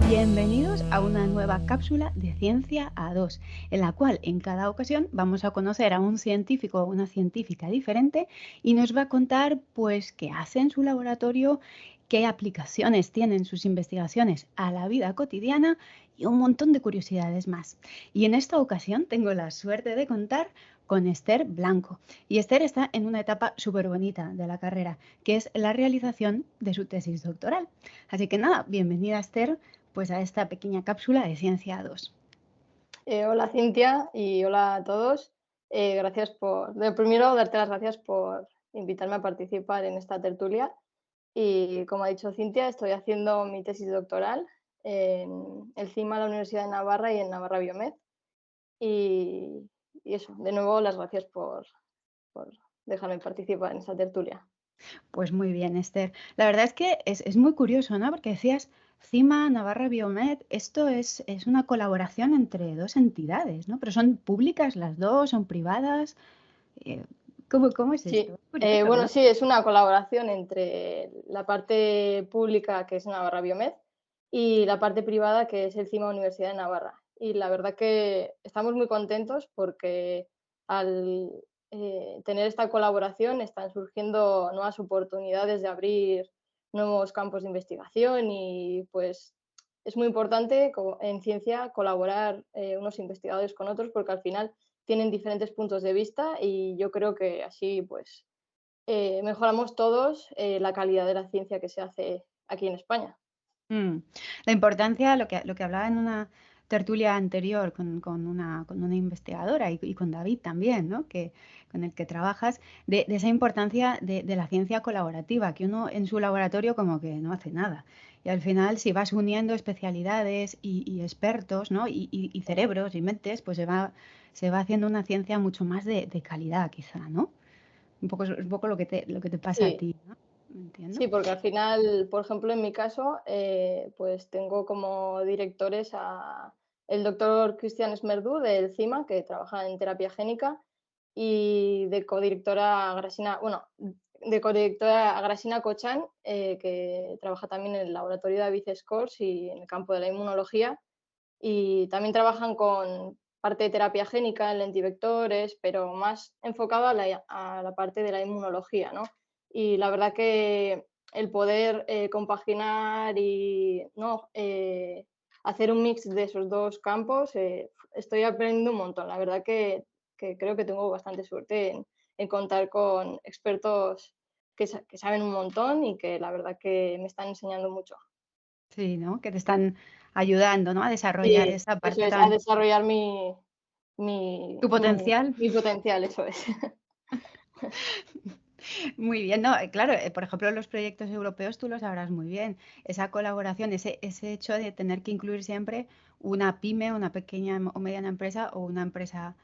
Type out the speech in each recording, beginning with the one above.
Bienvenidos a una nueva cápsula de Ciencia A2, en la cual en cada ocasión vamos a conocer a un científico o una científica diferente y nos va a contar pues qué hace en su laboratorio, qué aplicaciones tienen sus investigaciones a la vida cotidiana y un montón de curiosidades más. Y en esta ocasión tengo la suerte de contar con Esther Blanco. Y Esther está en una etapa súper bonita de la carrera, que es la realización de su tesis doctoral. Así que nada, bienvenida Esther pues a esta pequeña cápsula de Ciencia 2. Hola Cintia y hola a todos. Gracias primero darte las gracias por invitarme a participar en esta tertulia. Y como ha dicho Cintia, estoy haciendo mi tesis doctoral en el CIMA de la Universidad de Navarra y en Navarra Biomed. Y eso, de nuevo las gracias por dejarme participar en esta tertulia. Pues muy bien, Esther. La verdad es que es muy curioso, ¿no? Porque decías CIMA, Navarra Biomed, esto es una colaboración entre dos entidades, ¿no? Pero son públicas las dos, son privadas. Eh, ¿cómo es Sí, esto? Curioso, bueno, ¿no? sí, es una colaboración entre la parte pública, que es Navarra Biomed, y la parte privada, que es el CIMA Universidad de Navarra. Y la verdad que estamos muy contentos porque al tener esta colaboración están surgiendo nuevas oportunidades de abrir nuevos campos de investigación y pues es muy importante en ciencia colaborar unos investigadores con otros porque al final tienen diferentes puntos de vista y yo creo que así pues mejoramos todos la calidad de la ciencia que se hace aquí en España. Mm. La importancia, lo que hablaba en una tertulia anterior con una investigadora y con David también, ¿no? Con el que trabajas, de esa importancia de la ciencia colaborativa, que uno en su laboratorio como que no hace nada. Y al final, si vas uniendo especialidades y expertos, ¿no? Y cerebros y mentes, pues se va haciendo una ciencia mucho más de calidad, quizá, ¿no? Un poco lo que te pasa a Sí, ti, ¿no? ¿Me entiendo? sí, porque al final, por ejemplo, en mi caso, pues tengo como directores a el doctor Cristian Esmerdú del CIMA, que trabaja en terapia génica, y de codirectora a Grasina, bueno, de codirectora a Grasina Cochan, que trabaja también en el laboratorio de David Scores y en el campo de la inmunología. Y también trabajan con parte de terapia génica en lentivectores, pero más enfocado a la parte de la inmunología, ¿no? Y la verdad que el poder compaginar y ¿no? Hacer un mix de esos dos campos, estoy aprendiendo un montón. La verdad que creo que tengo bastante suerte en contar con expertos que saben un montón y que la verdad que me están enseñando mucho. Sí, ¿no? Que te están ayudando, ¿no? A desarrollar Sí, esa eso parte es, a tan, desarrollar mi tu potencial. mi potencial, eso es. Muy bien, no, claro, por ejemplo, los proyectos europeos tú lo sabrás muy bien. Esa colaboración, ese hecho de tener que incluir siempre una pyme, una pequeña o mediana empresa o una empresa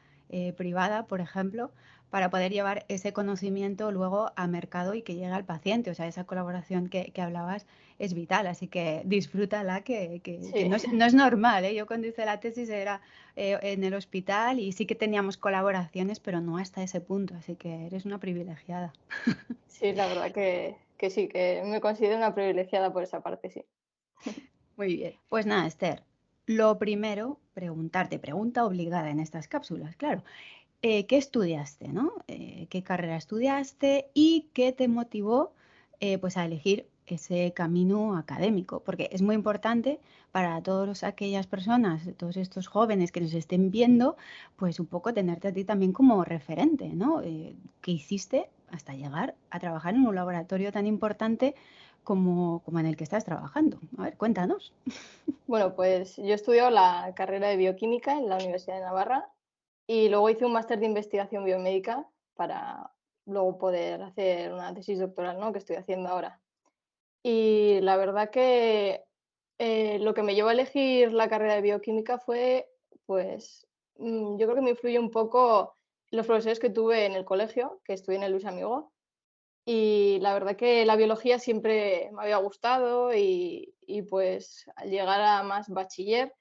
privada, por ejemplo, para poder llevar ese conocimiento luego a mercado y que llegue al paciente. O sea, esa colaboración que hablabas es vital, así que disfrútala, que Sí, no es normal, ¿eh? Yo cuando hice la tesis era en el hospital y sí que teníamos colaboraciones, pero no hasta ese punto, así que eres una privilegiada. sí, la verdad que sí, que me considero una privilegiada por esa parte, sí. Muy bien. Pues nada, Esther, lo primero, preguntarte, pregunta obligada en estas cápsulas, claro. ¿Qué estudiaste, no? ¿Qué carrera estudiaste y qué te motivó pues a elegir ese camino académico? Porque es muy importante para todas aquellas personas, todos estos jóvenes que nos estén viendo, pues un poco tenerte a ti también como referente, ¿no? ¿Qué hiciste hasta llegar a trabajar en un laboratorio tan importante como en el que estás trabajando? A ver, cuéntanos. Bueno, pues yo he estudiado la carrera de bioquímica en la Universidad de Navarra y luego hice un máster de investigación biomédica para luego poder hacer una tesis doctoral, ¿no?, que estoy haciendo ahora. Y la verdad que lo que me llevó a elegir la carrera de bioquímica fue, pues, yo creo que me influyó un poco los profesores que tuve en el colegio, que estudié en el Luis Amigo. Y la verdad que la biología siempre me había gustado y pues al llegar a más bachiller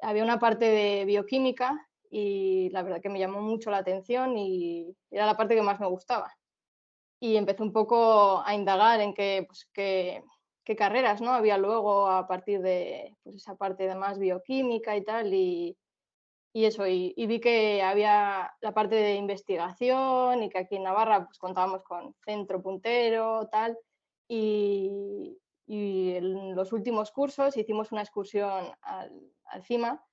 había una parte de bioquímica y la verdad que me llamó mucho la atención y era la parte que más me gustaba. Y empecé un poco a indagar en qué qué carreras, ¿no? Había luego a partir de pues, esa parte de más bioquímica y tal, y eso, y vi que había la parte de investigación y que aquí en Navarra pues contábamos con centro puntero, tal, y, y en los últimos cursos hicimos una excursión al CIMA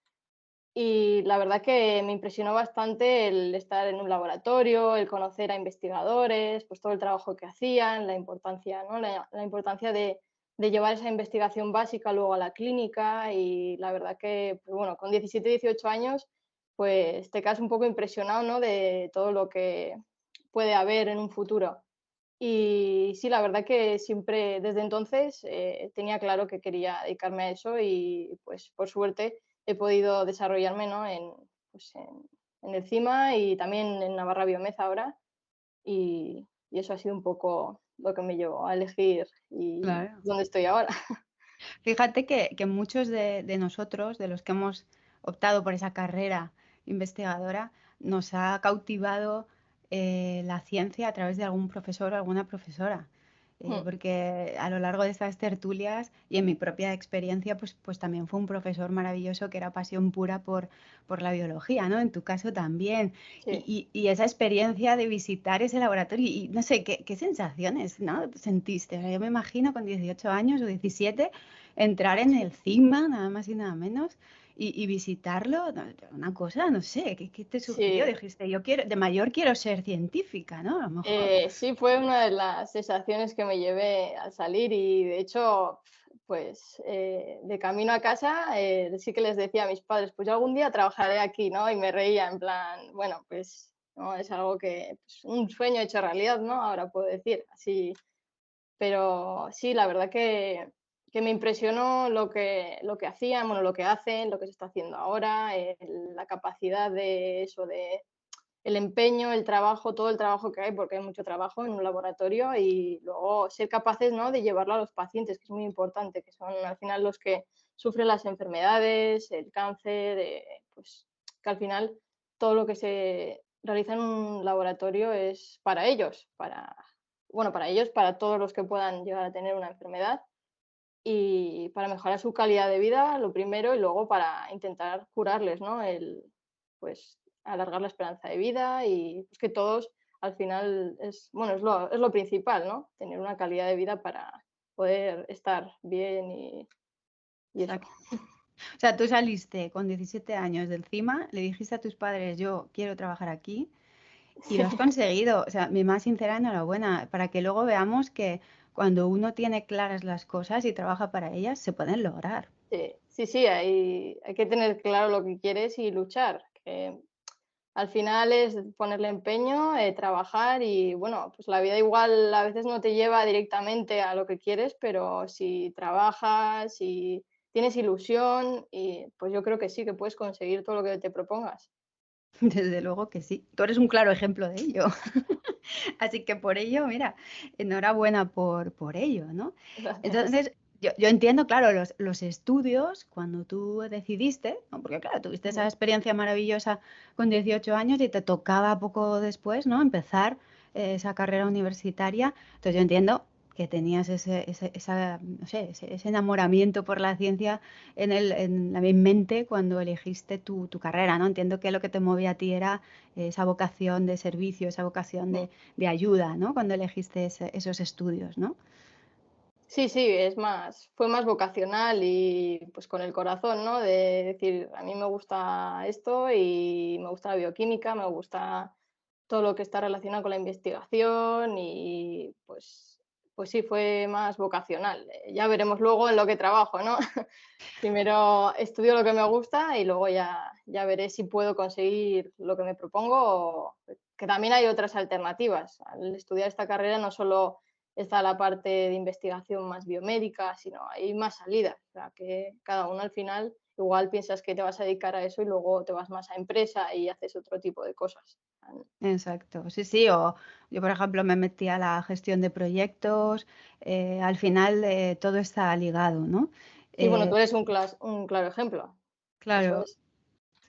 y la verdad que me impresionó bastante el estar en un laboratorio, el conocer a investigadores, pues todo el trabajo que hacían, la importancia, ¿no? La importancia de llevar esa investigación básica luego a la clínica y la verdad que, pues bueno, con 17, 18 años, pues te quedas un poco impresionado, ¿no? De todo lo que puede haber en un futuro. Y sí, la verdad que siempre, desde entonces, tenía claro que quería dedicarme a eso y pues por suerte he podido desarrollarme, ¿no? Pues, en el CIMA y también en Navarra Biomeza ahora y eso ha sido un poco lo que me llevó a elegir y Claro. dónde estoy ahora. Fíjate que muchos de nosotros, de los que hemos optado por esa carrera investigadora, nos ha cautivado la ciencia a través de algún profesor o alguna profesora. Porque a lo largo de estas tertulias y en mi propia experiencia, pues también fue un profesor maravilloso que era pasión pura por la biología, ¿no? En tu caso también. Sí. Y esa experiencia de visitar ese laboratorio y no sé, qué sensaciones, ¿no? Sentiste. O sea, yo me imagino con 18 años o 17 entrar en el CIMA, nada más y nada menos, y visitarlo, una cosa, no sé, ¿qué te sugirió? Sí, Dijiste, yo quiero, de mayor quiero ser científica, ¿no? A lo mejor. sí, fue una de las sensaciones que me llevé al salir y de hecho, pues de camino a casa sí que les decía a mis padres, pues yo algún día trabajaré aquí, ¿no? Y me reía en plan, bueno, pues no es algo que, pues, un sueño hecho realidad, ¿no? Ahora puedo decir, así, pero sí, la verdad que me impresionó lo que hacían, bueno, lo que hacen, lo que se está haciendo ahora, la capacidad de eso, de el empeño, el trabajo, todo el trabajo que hay, porque hay mucho trabajo en un laboratorio y luego ser capaces, ¿no? De llevarlo a los pacientes, que es muy importante, que son al final los que sufren las enfermedades, el cáncer, pues que al final todo lo que se realiza en un laboratorio es para ellos, bueno, para ellos, para todos los que puedan llegar a tener una enfermedad y para mejorar su calidad de vida, lo primero, y luego para intentar curarles, ¿no? Pues, alargar la esperanza de vida y pues, que todos al final bueno, es lo principal, ¿no? Tener una calidad de vida para poder estar bien y eso. Exacto. O sea, tú saliste con 17 años del CIMA, le dijiste a tus padres, yo quiero trabajar aquí, y lo has conseguido. O sea, mi más sincera enhorabuena, para que luego veamos que cuando uno tiene claras las cosas y trabaja para ellas, se pueden lograr. Sí, sí, sí, hay que tener claro lo que quieres y luchar, que al final es ponerle empeño, trabajar y bueno, pues la vida igual a veces no te lleva directamente a lo que quieres, pero si trabajas y tienes ilusión, y pues yo creo que sí, que puedes conseguir todo lo que te propongas. Desde luego que sí. Tú eres un claro ejemplo de ello. Así que por ello, mira, enhorabuena por ello, ¿no? Gracias. Entonces, yo entiendo, claro, los estudios, cuando tú decidiste, ¿no? Porque claro, tuviste esa Ujú. experiencia maravillosa con 18 años y te tocaba poco después, ¿no? Empezar esa carrera universitaria. Entonces yo entiendo que tenías no sé, ese enamoramiento por la ciencia en la mente cuando elegiste tu carrera, ¿no? Entiendo que lo que te movía a ti era esa vocación de servicio, esa vocación Mm. de ayuda, ¿no? Cuando elegiste esos estudios, ¿no? Sí, sí, fue más vocacional y pues con el corazón, ¿no? De decir, a mí me gusta esto y me gusta la bioquímica, me gusta todo lo que está relacionado con la investigación y pues sí, fue más vocacional. Ya veremos luego en lo que trabajo, ¿no? Primero estudio lo que me gusta y luego ya veré si puedo conseguir lo que me propongo, que también hay otras alternativas. Al estudiar esta carrera no solo está la parte de investigación más biomédica, sino hay más salidas. O sea, que cada uno al final igual piensas que te vas a dedicar a eso y luego te vas más a empresa y haces otro tipo de cosas. Exacto, sí, sí, o yo por ejemplo me metí a la gestión de proyectos, al final todo está ligado, ¿no? Sí, bueno, tú Eh, eres un claro ejemplo. Eso claro, es.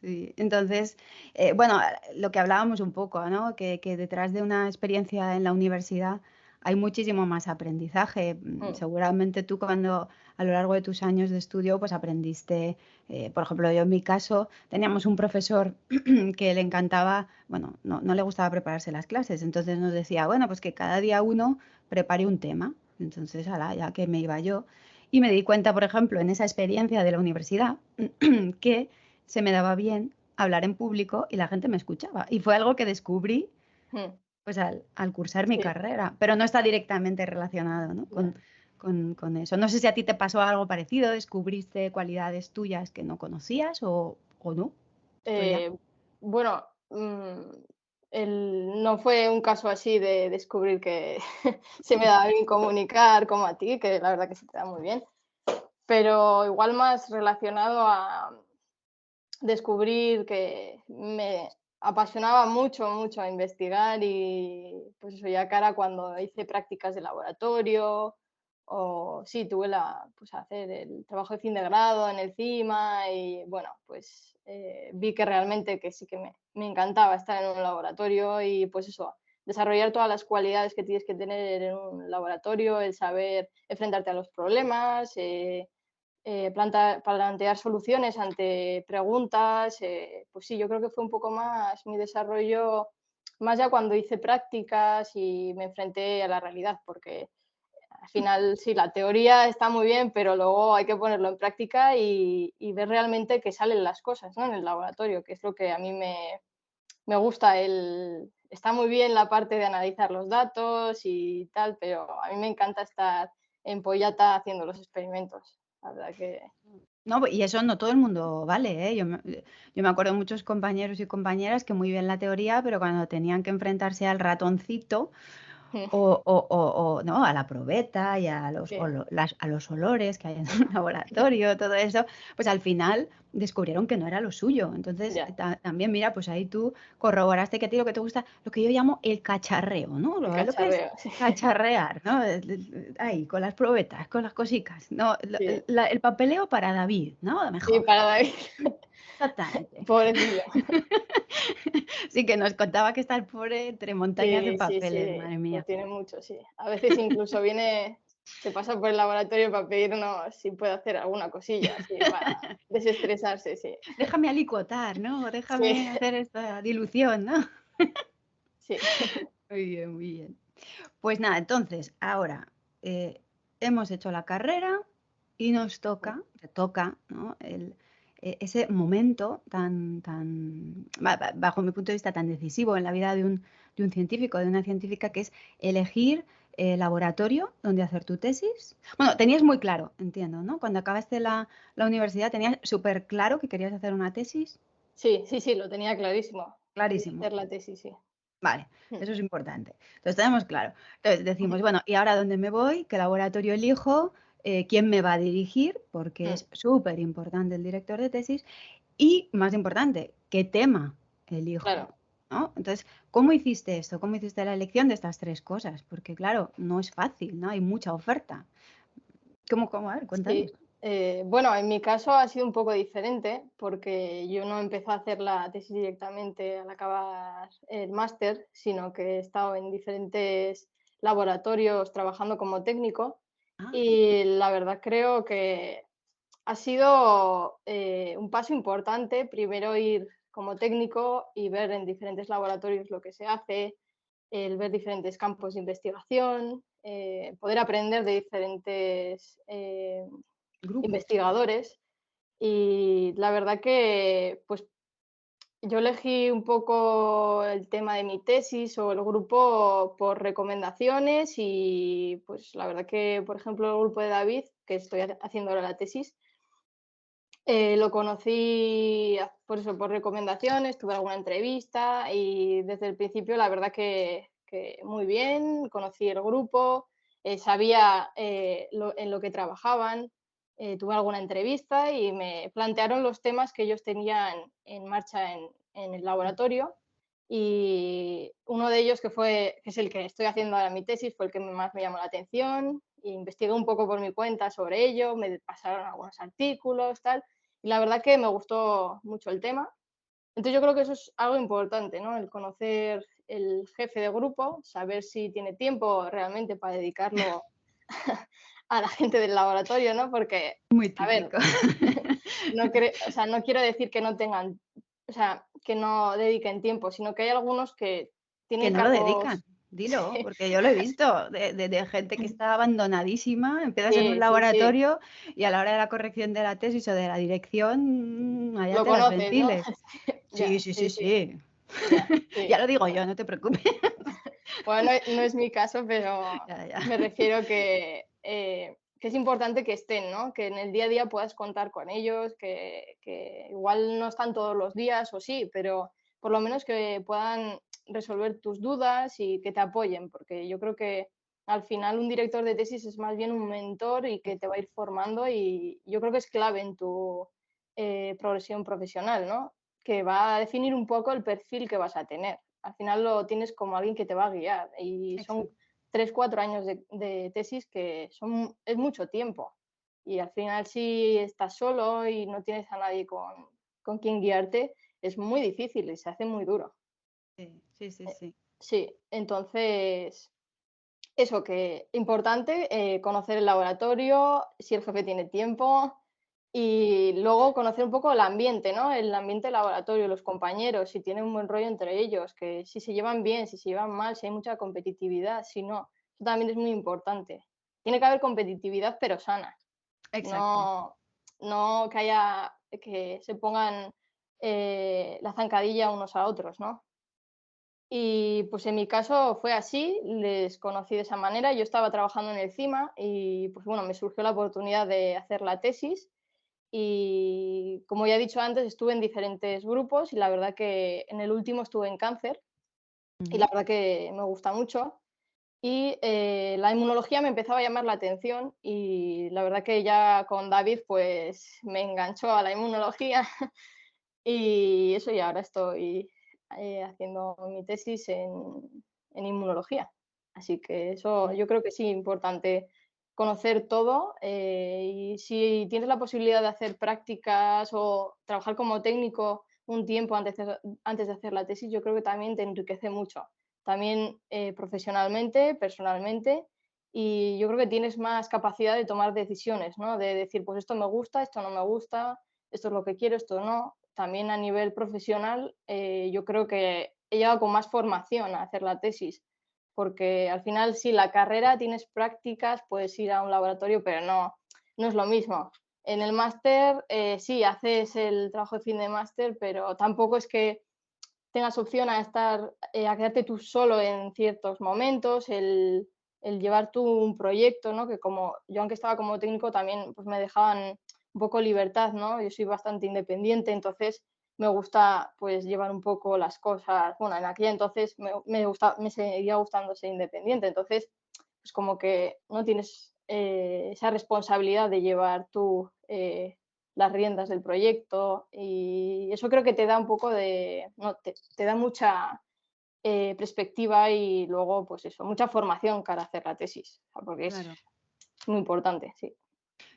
sí. Entonces, bueno, lo que hablábamos un poco, ¿no? Que detrás de una experiencia en la universidad hay muchísimo más aprendizaje. Mm, Seguramente tú cuando a lo largo de tus años de estudio pues aprendiste, por ejemplo, yo en mi caso teníamos un profesor que le encantaba, bueno, no le gustaba prepararse las clases, entonces nos decía, bueno, pues que cada día uno prepare un tema. Entonces, ala, ya que me iba yo. Y me di cuenta, por ejemplo, en esa experiencia de la universidad, que se me daba bien hablar en público y la gente me escuchaba. Y fue algo que descubrí mm, pues al cursar mi sí, carrera, pero no está directamente relacionado, ¿no? ya. con eso. No sé si a ti te pasó algo parecido, descubriste cualidades tuyas que no conocías o no. Esto ya. Eh, bueno, no fue un caso así de descubrir que se me daba bien comunicar como a ti, que la verdad que se te da muy bien, pero igual más relacionado a descubrir que me apasionaba mucho, mucho a investigar y pues eso ya cara cuando hice prácticas de laboratorio o sí, tuve pues hacer el trabajo de fin de grado en el CIMA y bueno, pues vi que realmente que sí que me encantaba estar en un laboratorio y pues eso, desarrollar todas las cualidades que tienes que tener en un laboratorio, el saber enfrentarte a los problemas, plantear soluciones ante preguntas, pues sí, yo creo que fue un poco más mi desarrollo, más ya cuando hice prácticas y me enfrenté a la realidad, porque al final sí, la teoría está muy bien, pero luego hay que ponerlo en práctica y ver realmente que salen las cosas, ¿no? En el laboratorio, que es lo que a mí me gusta. Está muy bien la parte de analizar los datos y tal, pero a mí me encanta estar en Pollata haciendo los experimentos. La verdad que No, y eso no todo el mundo vale, ¿eh? Yo me acuerdo de muchos compañeros y compañeras que muy bien la teoría, pero cuando tenían que enfrentarse al ratoncito, ¿no? A la probeta y a los, sí. a los olores que hay en un laboratorio, todo eso, pues al final descubrieron que no era lo suyo. Entonces, Ya, también, mira, pues ahí tú corroboraste que a ti lo que te gusta, lo que yo llamo el cacharreo, ¿no? el Lo que es cacharreo, sí. cacharrear, ¿no? Ahí, con las probetas, con las cositas, ¿no? Sí, El papeleo para David, ¿no? sí, Mejor. para David, Exactamente. pobrecillo. Sí, que nos contaba que está el pobre entre montañas de Sí, sí, papeles, sí, madre lo mía. tiene mucho, sí. A veces incluso se pasa por el laboratorio para pedirnos si puede hacer alguna cosilla, así, para desestresarse, sí. Déjame alicuotar, ¿no? Sí, Déjame hacer esta dilución, ¿no? sí. Muy bien, muy bien. Pues nada, entonces, ahora hemos hecho la carrera y te toca, ¿no? Ese momento bajo mi punto de vista, tan decisivo en la vida de un científico, de una científica, que es elegir el laboratorio donde hacer tu tesis. Bueno, tenías muy claro, entiendo, ¿no? Cuando acabaste la universidad, tenías súper claro que querías hacer una tesis. Sí, sí, sí, lo tenía clarísimo. Quería Clarísimo. hacer la tesis, sí. Vale, Mm, eso es importante. Entonces tenemos claro. Entonces ujú, decimos, bueno, ¿y ahora dónde me voy? ¿Qué laboratorio elijo? ¿Quién me va a dirigir? Porque mm, es súper importante el director de tesis. Y más importante, ¿qué tema elijo? claro. ¿No? Entonces, ¿cómo hiciste esto? ¿Cómo hiciste la elección de estas tres cosas? Porque claro, no es fácil, ¿no? Hay mucha oferta. ¿Cómo? A ver, Sí, cuéntanos. bueno, en mi caso ha sido un poco diferente porque yo no empecé a hacer la tesis directamente al acabar el máster, sino que he estado en diferentes laboratorios trabajando como técnico Ah, y la verdad creo que ha sido un paso importante, primero ir como técnico y ver en diferentes laboratorios lo que se hace, el ver diferentes campos de investigación, poder aprender de diferentes grupos. investigadores. Y la verdad que, pues, yo elegí un poco el tema de mi tesis o el grupo por recomendaciones y, pues, la verdad que, por ejemplo, el grupo de David, que estoy haciendo ahora la tesis, lo conocí por eso, por recomendaciones, tuve alguna entrevista y desde el principio la verdad que muy bien, conocí el grupo, sabía en lo que trabajaban, tuve alguna entrevista y me plantearon los temas que ellos tenían en marcha en el laboratorio y uno de ellos que es el que estoy haciendo ahora mi tesis, fue el que más me llamó la atención, investigué un poco por mi cuenta sobre ello, me pasaron algunos artículos, tal, y la verdad que me gustó mucho el tema. Entonces yo creo que eso es algo importante, ¿no? El conocer el jefe de grupo, saber si tiene tiempo realmente para dedicarlo a la gente del laboratorio, ¿no? Porque, Muy a ver, típico. o sea, no quiero decir que no tengan, o sea, que no dediquen tiempo, sino que hay algunos que Que tienen no lo dedican, cargos. dilo, porque yo lo he visto, de gente que está abandonadísima, empiezas en un Sí, sí, sí, laboratorio y a la hora de la corrección de la tesis o de la dirección, allá lo te las conoces, ¿no? ventiles. Sí, Ya, sí, sí, sí, sí, sí. ya, Ya sí. lo digo Bueno, yo, no te preocupes. bueno, no es mi caso, pero Ya, ya. me refiero que es importante que estén, ¿no? Que en el día a día puedas contar con ellos, que igual no están todos los días o sí, pero por lo menos que puedan resolver tus dudas y que te apoyen, porque yo creo que al final un director de tesis es más bien un mentor y que te va a ir formando y yo creo que es clave en tu progresión profesional, ¿no? Que va a definir un poco el perfil que vas a tener. Al final lo tienes como alguien que te va a guiar y son Exacto. 3 4 años de tesis que es mucho tiempo. Y al final si estás solo y no tienes a nadie con quien guiarte, es muy difícil y se hace muy duro. Sí, sí, sí, Eh, sí. Sí, entonces eso, que importante, conocer el laboratorio, si el jefe tiene tiempo y luego conocer un poco el ambiente, ¿no? El ambiente laboratorio, los compañeros, si tienen un buen rollo entre ellos, que si se llevan bien, si se llevan mal, si hay mucha competitividad, si no. Eso también es muy importante. Tiene que haber competitividad, pero sana. Exacto. No, no que haya, que se pongan la zancadilla unos a otros, ¿no? Y pues en mi caso fue así, les conocí de esa manera. Yo estaba trabajando en el CIMA y pues bueno, me surgió la oportunidad de hacer la tesis y como ya he dicho antes, estuve en diferentes grupos y la verdad que en el último estuve en cáncer y la Ujú. verdad que me gusta mucho. Y la inmunología me empezaba a llamar la atención y la verdad que ya con David pues me enganchó a la inmunología y eso, y ahora estoy haciendo mi tesis en inmunología. Así que eso yo creo que sí, importante conocer todo y si tienes la posibilidad de hacer prácticas o trabajar como técnico un tiempo antes de hacer la tesis, yo creo que también te enriquece mucho, también profesionalmente, personalmente, y yo creo que tienes más capacidad de tomar decisiones, ¿no? De decir, pues esto me gusta, esto no me gusta, esto es lo que quiero, esto no. También a nivel profesional, yo creo que he llegado con más formación a hacer la tesis, porque al final sí, la carrera tienes prácticas, puedes ir a un laboratorio, pero no es lo mismo. En el máster, sí, haces el trabajo de fin de máster, pero tampoco es que tengas opción a estar, a quedarte tú solo en ciertos momentos, el llevar tú un proyecto, ¿no? Que como yo, aunque estaba como técnico, también pues me dejaban un poco libertad, ¿no? Yo soy bastante independiente, entonces me gusta pues llevar un poco las cosas. Bueno, en aquella entonces me seguía gustando ser independiente, entonces pues como que no tienes esa responsabilidad de llevar tú las riendas del proyecto y eso creo que te da un poco de, no, te da mucha perspectiva y luego pues eso, mucha formación cara a hacer la tesis, o sea, porque Claro. es muy importante, sí.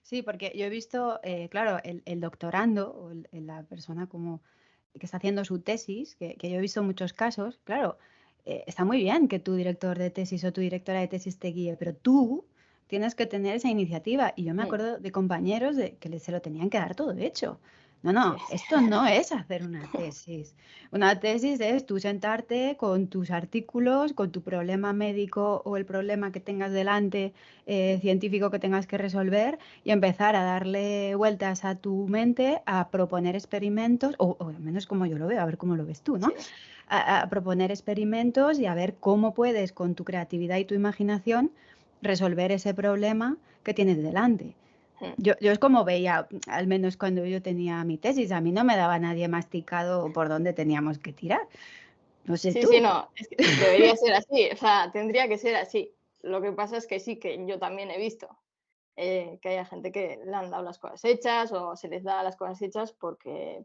Sí, porque yo he visto, claro, el doctorando o la persona como que está haciendo su tesis, que yo he visto muchos casos, claro, está muy bien que tu director de tesis o tu directora de tesis te guíe, pero tú tienes que tener esa iniciativa. Y yo me Mm, acuerdo de compañeros que se lo tenían que dar todo hecho. No, sí, no, esto no es hacer una tesis. Una tesis es tú sentarte con tus artículos, con tu problema médico o el problema que tengas delante, científico que tengas que resolver y empezar a darle vueltas a tu mente, a proponer experimentos, o al menos como yo lo veo, a ver cómo lo ves tú, ¿no? sí, A proponer experimentos y a ver cómo puedes con tu creatividad y tu imaginación resolver ese problema que tienes delante. mm. Yo es como veía, al menos cuando yo tenía mi tesis, a mí no me daba nadie masticado por dónde teníamos que tirar. No sé Sí, sí, tú. no, es que debería ser así, o sea, tendría que ser así. Lo que pasa es que sí, que yo también he visto que haya gente que le han dado las cosas hechas o se les da las cosas hechas porque,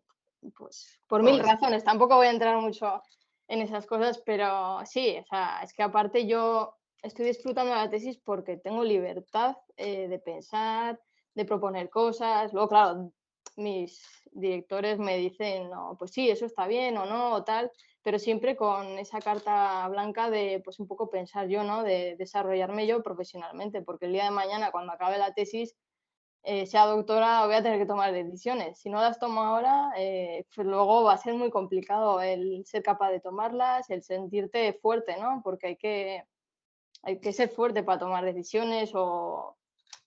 pues, por mil Pues razones. Tampoco voy a entrar mucho en esas cosas, pero sí, o sea, es que aparte yo estoy disfrutando de la tesis porque tengo libertad de pensar, de proponer cosas. Luego, claro, mis directores me dicen, no, pues sí, eso está bien o no, o tal, pero siempre con esa carta blanca de, pues un poco pensar yo, ¿no? De desarrollarme yo profesionalmente, porque el día de mañana, cuando acabe la tesis, sea doctora, voy a tener que tomar decisiones. Si no las tomo ahora, pues luego va a ser muy complicado el ser capaz de tomarlas, el sentirte fuerte, ¿no? Porque hay que ser fuerte para tomar decisiones o,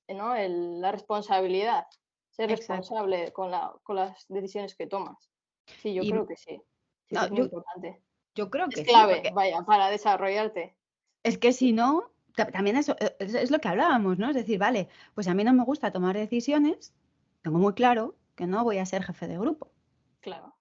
¿no? La responsabilidad, ser Exacto. responsable con las decisiones que tomas. Sí, yo Y creo que sí, sí que no, es muy importante. yo creo Es que sí, clave, porque vaya, para desarrollarte. es que si no, también eso es lo que hablábamos, ¿no? Es decir, vale, pues a mí no me gusta tomar decisiones, tengo muy claro que no voy a ser jefe de grupo. Claro.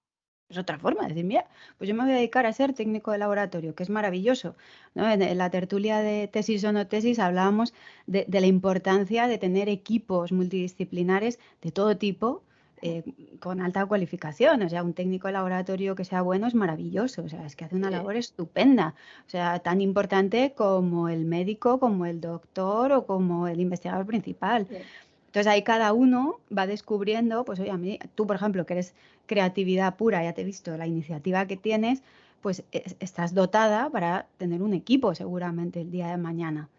Es otra forma de decir, mira, pues yo me voy a dedicar a ser técnico de laboratorio, que es maravilloso, ¿no? En la tertulia de tesis o no tesis hablábamos de la importancia de tener equipos multidisciplinares de todo tipo, eh, con alta cualificación. O sea, un técnico de laboratorio que sea bueno es maravilloso, o sea, es que hace una Sí, labor estupenda, o sea, tan importante como el médico, como el doctor o como el investigador principal. sí. Entonces ahí cada uno va descubriendo, pues oye, a mí, tú por ejemplo, que eres creatividad pura, ya te he visto la iniciativa que tienes, pues estás dotada para tener un equipo seguramente el día de mañana,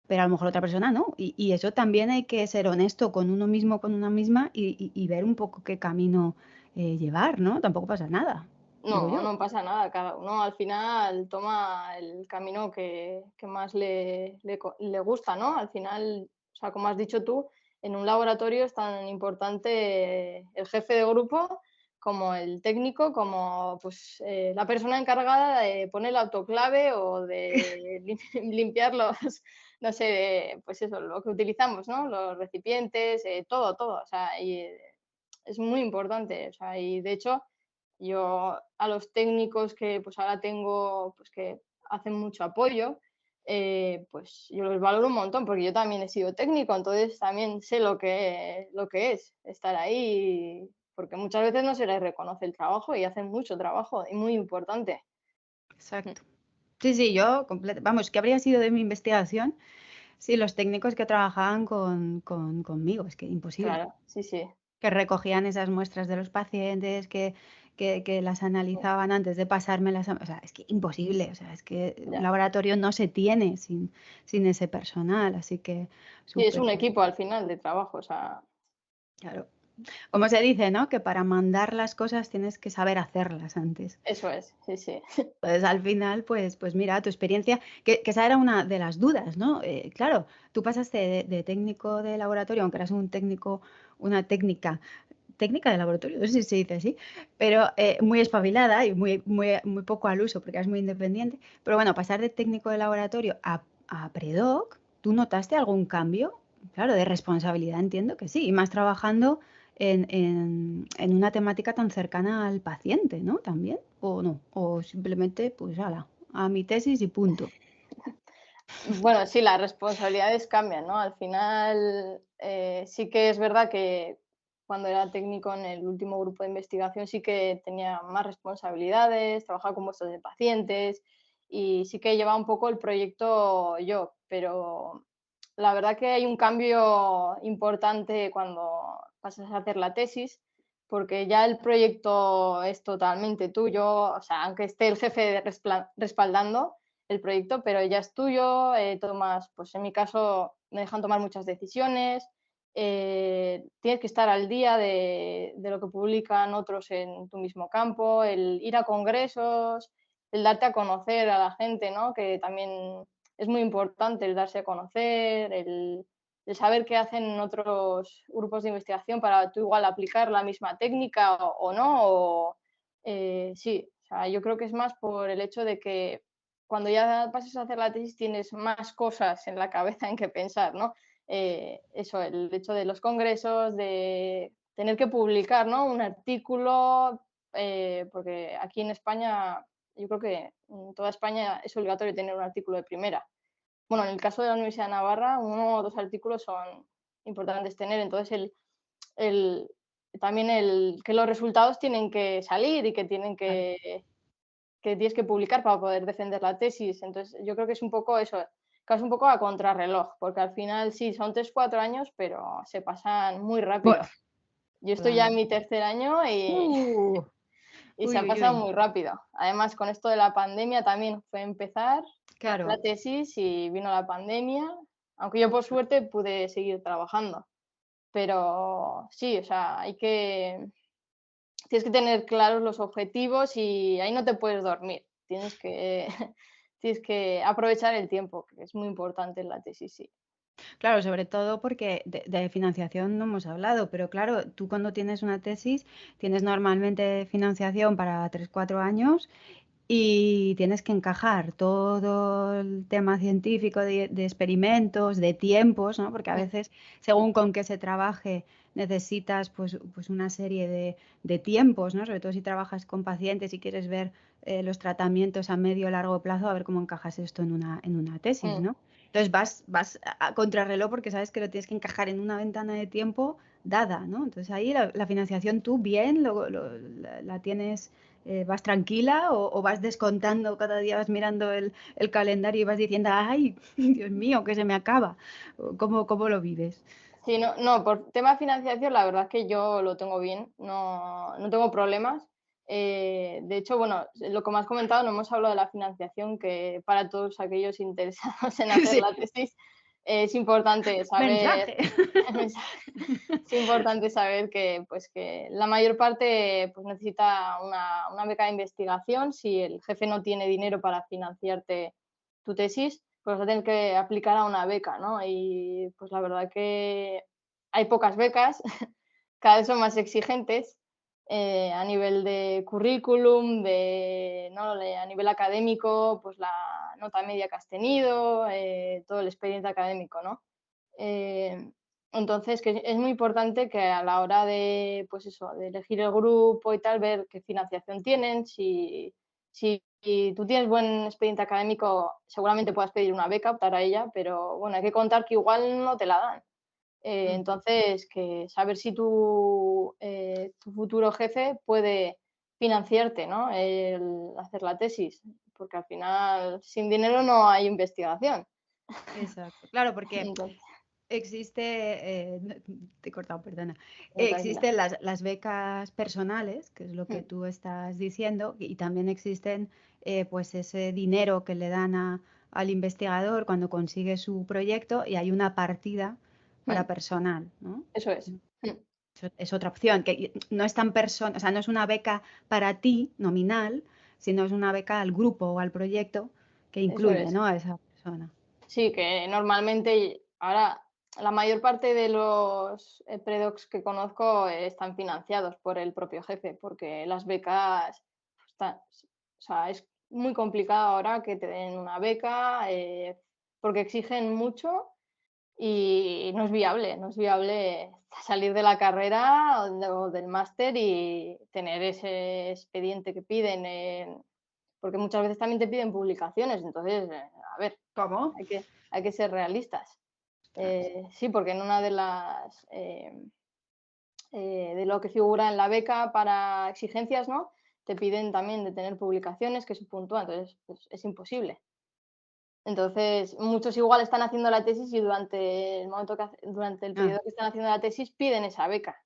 pero a lo mejor otra persona no. Y eso también hay que ser honesto con uno mismo, con una misma y ver un poco qué camino llevar, ¿no? Tampoco pasa nada, digo No, yo. no pasa nada, cada uno al final toma el camino que más le gusta, ¿no? Al final, o sea, como has dicho tú, en un laboratorio es tan importante el jefe de grupo como el técnico, como pues, la persona encargada de poner el autoclave o de limpiar los, no sé, pues eso, lo que utilizamos, ¿no? Los recipientes, todo, todo. O sea, y es muy importante. O sea, y de hecho, yo a los técnicos que pues ahora tengo, pues que hacen mucho apoyo, pues yo los valoro un montón, porque yo también he sido técnico, entonces también sé lo que es estar ahí, porque muchas veces no se les reconoce el trabajo y hacen mucho trabajo y muy importante. Mm, Exacto. Sí, sí, yo, vamos, ¿qué habría sido de mi investigación si los técnicos que trabajaban conmigo? Es que imposible. claro, sí, sí. Que recogían esas muestras de los pacientes, que las Mm, analizaban antes de pasármelas. O sea, es que imposible. O sea, es que un ya. laboratorio no se tiene sin ese personal. Así que Sí, es súper, un súper, equipo al final de trabajo, o sea, claro. Como se dice, ¿no? Que para mandar las cosas tienes que saber hacerlas antes. eso es, sí, sí. Entonces, al final, pues mira, tu experiencia, que esa era una de las dudas, ¿no? Claro, tú pasaste de técnico de laboratorio, aunque eras un técnico, una técnica de laboratorio, no sé si se dice así, pero muy espabilada y muy poco al uso, porque eras muy independiente. Pero bueno, pasar de técnico de laboratorio a predoc, ¿tú notaste algún cambio? Claro, de responsabilidad entiendo que sí, y más trabajando en una temática tan cercana al paciente, ¿no? También, o no, o simplemente, pues, ala, a mi tesis y punto. Bueno, sí, las responsabilidades cambian, ¿no? Al final, sí que es verdad que cuando era técnico en el último grupo de investigación sí que tenía más responsabilidades, trabajaba con muestras de pacientes y sí que llevaba un poco el proyecto yo, pero la verdad que hay un cambio importante cuando pasas a hacer la tesis, porque ya el proyecto es totalmente tuyo, o sea, aunque esté el jefe respaldando el proyecto, pero ya es tuyo, tomas, pues en mi caso me dejan tomar muchas decisiones, tienes que estar al día de lo que publican otros en tu mismo campo, el ir a congresos, el darte a conocer a la gente, ¿no? Que también es muy importante el darse a conocer, el saber qué hacen otros grupos de investigación para tú igual aplicar la misma técnica o no. Sí, o sea, yo creo que es más por el hecho de que cuando ya pases a hacer la tesis tienes más cosas en la cabeza en que pensar, ¿no? Eso, el hecho de los congresos, de tener que publicar, ¿no? Un artículo, porque aquí en España, yo creo que en toda España es obligatorio tener un artículo de primera. Bueno, en el caso de la Universidad de Navarra, uno o dos artículos son importantes tener. Entonces, el, también el que los resultados tienen que salir y que Claro. que tienes que publicar para poder defender la tesis. Entonces, yo creo que es un poco eso, que es un poco a contrarreloj, porque al final sí, son 3 4 años, pero se pasan muy Bueno, rápido. Yo estoy ya en Claro. mi tercer año Uh, y se uy, ha uy, pasado uy. muy rápido. Además, con esto de la pandemia también fue empezar la Claro. tesis y vino la pandemia, aunque yo por suerte pude seguir trabajando. Pero sí, o sea, tienes que tener claros los objetivos y ahí no te puedes dormir. Tienes que, tienes que aprovechar el tiempo, que es muy importante en la tesis, sí. Claro, sobre todo porque de financiación no hemos hablado, pero claro, tú cuando tienes una tesis tienes normalmente financiación para 3 4 años y tienes que encajar todo el tema científico de experimentos, de tiempos, ¿no? Porque a Mm, veces, según con qué se trabaje, necesitas pues una serie de tiempos, ¿no? Sobre todo si trabajas con pacientes y quieres ver los tratamientos a medio o largo plazo, a ver cómo encajas esto en una tesis, mm. ¿no? Entonces vas a contrarreloj porque sabes que lo tienes que encajar en una ventana de tiempo dada, ¿no? Entonces ahí la financiación tú bien la tienes ¿vas tranquila o vas descontando, cada día vas mirando el calendario y vas diciendo, ay, Dios mío, que se me acaba? ¿Cómo lo vives? Sí, no, no, por tema financiación, la verdad es que yo lo tengo bien, no tengo problemas. De hecho, bueno, lo que me has comentado, no hemos hablado de la financiación, que para todos aquellos interesados en hacer Sí, la tesis, es importante saber mensaje. el mensaje. Es importante saber que, pues, que la mayor parte, pues, necesita una beca de investigación. Si el jefe no tiene dinero para financiarte tu tesis, pues vas a tener que aplicar a una beca, ¿no? Y, pues, la verdad que hay pocas becas, cada vez son más exigentes, a nivel de currículum, ¿no? A nivel académico, pues, la nota media que has tenido, todo el expediente académico, ¿no? Eh, entonces, que es muy importante que a la hora de, pues eso, de elegir el grupo y tal, ver qué financiación tienen. Si tú tienes buen expediente académico, seguramente puedas pedir una beca, optar a ella, pero bueno, hay que contar que igual no te la dan. Mm, Entonces, que saber si tu futuro jefe puede financiarte, ¿no? El hacer la tesis, porque al final sin dinero no hay investigación. exacto. Claro, porque Entonces, existe, no, te he cortado, perdona. tranquila. Existen las becas personales, que es lo que Mm, tú estás diciendo, y también existen pues ese dinero que le dan al investigador cuando consigue su proyecto y hay una partida mm. para personal, ¿no? Eso es. Mm, Es otra opción, que no es tan o sea, no es una beca para ti nominal, sino es una beca al grupo o al proyecto que eso incluye, es. ¿no? A esa persona. Sí, que normalmente ahora la mayor parte de los predocs que conozco están financiados por el propio jefe, porque las becas están, o sea, es muy complicado ahora que te den una beca, porque exigen mucho y no es viable salir de la carrera o del máster y tener ese expediente que piden, porque muchas veces también te piden publicaciones, entonces, a ver, ¿Cómo? hay que ser realistas. Ostras. Sí, porque en una de lo que figura en la beca para exigencias, ¿no? Te piden también de tener publicaciones que se puntúan, entonces pues, es imposible. Entonces, muchos igual están haciendo la tesis y durante el Ah, periodo que están haciendo la tesis piden esa beca,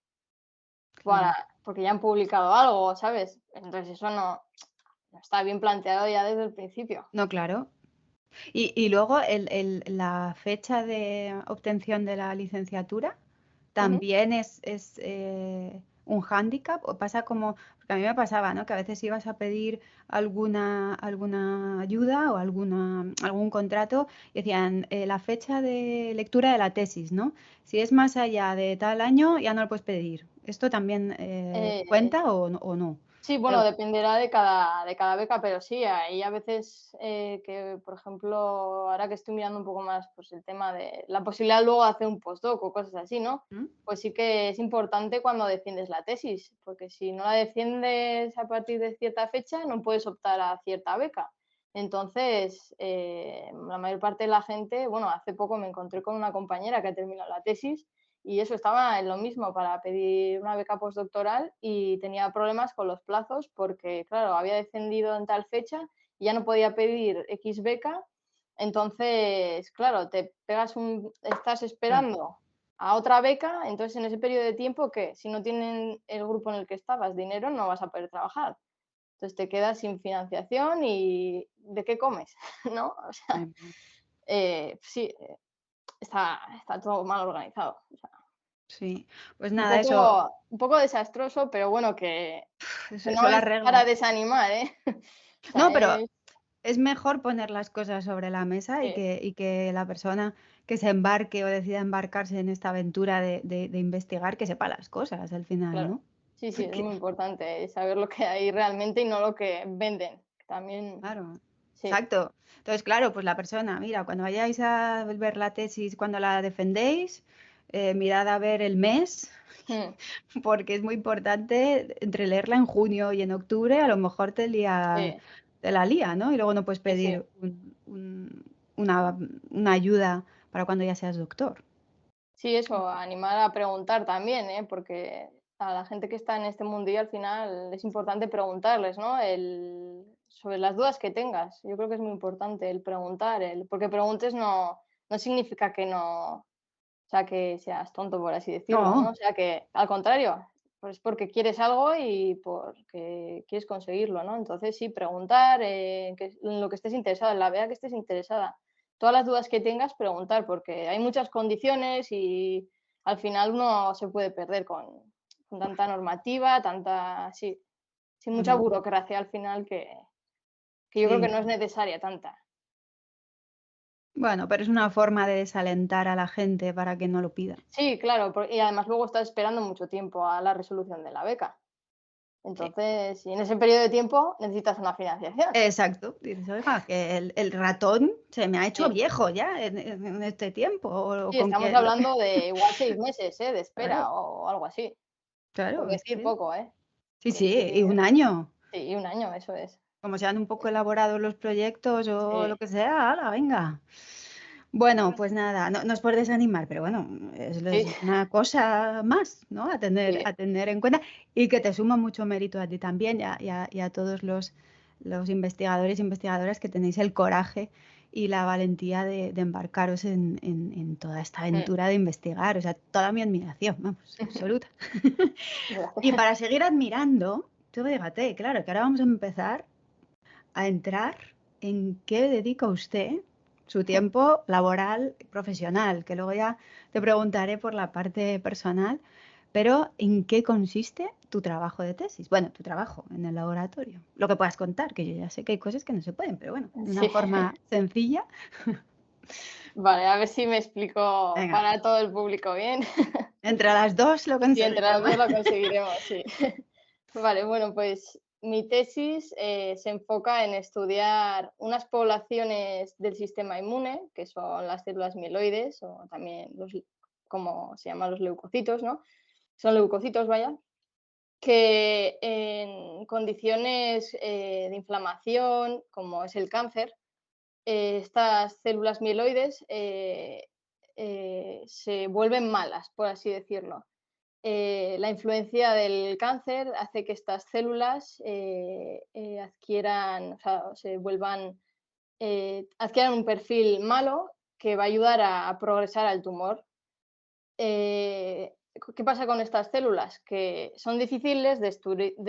claro. porque ya han publicado algo, ¿sabes? Entonces eso no está bien planteado ya desde el principio. No, claro. Y luego la fecha de obtención de la licenciatura Ujú. también es un hándicap o pasa como, porque a mí me pasaba, ¿no? Que a veces ibas a pedir alguna ayuda o algún contrato y decían la fecha de lectura de la tesis, ¿no? Si es más allá de tal año, ya no lo puedes pedir. ¿Esto también Eh, cuenta o no? Sí, Da bueno, igual. dependerá de cada beca, pero sí, hay a veces que, por ejemplo, ahora que estoy mirando un poco más pues, el tema de la posibilidad luego de hacer un postdoc o cosas así, ¿no? ¿Mm? Pues sí que es importante cuando defiendes la tesis, porque si no la defiendes a partir de cierta fecha, no puedes optar a cierta beca. Entonces, la mayor parte de la gente, bueno, hace poco me encontré con una compañera que ha terminado la tesis y eso estaba en lo mismo para pedir una beca postdoctoral y tenía problemas con los plazos porque, claro, había descendido en tal fecha y ya no podía pedir X beca. Entonces, claro, estás Claro. esperando. a otra beca, entonces en ese periodo de tiempo, ¿qué? Si no tienen el grupo en el que estabas dinero, no vas a poder trabajar. Entonces te quedas sin financiación y ¿de qué comes? ¿No? O sea, Em, sí, está todo mal organizado. O sea, Sí, pues nada, eso, un poco desastroso, pero bueno, que no eso lo es para arreglas. desanimar, ¿eh? O sea, No, pero es mejor poner las cosas sobre la mesa y sí, que la persona que se embarque o decida embarcarse en esta aventura de investigar, que sepa las cosas al final, claro. ¿no? Sí, sí, es Porque, muy importante saber lo que hay realmente y no lo que venden. También, claro, sí. exacto. Entonces, claro, pues la persona, mira, cuando vayáis a ver la tesis, cuando la defendéis, mirad a ver el mes, Mm, porque es muy importante entre leerla en junio y en octubre, a lo mejor sí, te la lía, ¿no? Y luego no puedes sí, sí. pedir una, una ayuda para cuando ya seas doctor. Sí, eso, animar a preguntar también, ¿eh? Porque a la gente que está en este mundillo al final es importante preguntarles, ¿no? Sobre las dudas que tengas. Yo creo que es muy importante el preguntar, porque preguntes no significa que no, o sea, que seas tonto, por así decirlo, ¿no? No, O sea, que al contrario, pues porque quieres algo y porque quieres conseguirlo, ¿no? Entonces sí, preguntar en lo que estés interesada, en la vea que estés interesada. Todas las dudas que tengas, preguntar, porque hay muchas condiciones y al final uno se puede perder con tanta normativa, sí, sin mucha ujú, burocracia al final que yo creo que sí. no es necesaria tanta. Bueno, pero es una forma de desalentar a la gente para que no lo pida. Sí, claro, y además luego estás esperando mucho tiempo a la resolución de la beca. Sí. Entonces, y en ese periodo de tiempo necesitas una financiación. Exacto. Dices, oiga, que el ratón se me ha hecho Sí, viejo ya en este tiempo. O sí, con estamos que, hablando de igual 6 meses, de claro, espera o algo así, por claro, es decir que poco, ¿eh? sí, Que sí, y un año. sí, y 1 año, eso es. Como sean un poco elaborados los proyectos o Sí, lo que sea, ¡hala, venga! Bueno, pues nada, no, no es por desanimar, pero bueno, sí, es una cosa más, ¿no? sí, A tener en cuenta y que te suma mucho mérito a ti también y a todos los investigadores y investigadoras que tenéis el coraje y la valentía de embarcaros en toda esta mm, aventura de investigar. O sea, toda mi admiración, vamos, absoluta. Y gracias. para seguir admirando, tú fíjate, claro, que ahora vamos a empezar a entrar en qué dedica usted su tiempo laboral, profesional, que luego ya te preguntaré por la parte personal, pero ¿en qué consiste tu trabajo de tesis? Bueno, tu trabajo en el laboratorio. Lo que puedas contar, que yo ya sé que hay cosas que no se pueden, pero bueno, de una Sí, forma sencilla. vale, a ver si me explico Venga, para todo el público bien. entre las dos lo Sí, entre las conseguiremos. 2 lo conseguiremos, sí. Vale, bueno, pues mi tesis se enfoca en estudiar unas poblaciones del sistema inmune, que son las células mieloides o también como se llaman los leucocitos, ¿no? Son leucocitos, vaya, que en condiciones de inflamación, como es el cáncer, estas células mieloides se vuelven malas, por así decirlo. La influencia del cáncer hace que estas células adquieran, o sea, adquieran un perfil malo que va a ayudar a progresar al tumor. ¿Qué pasa con estas células? Que son difíciles de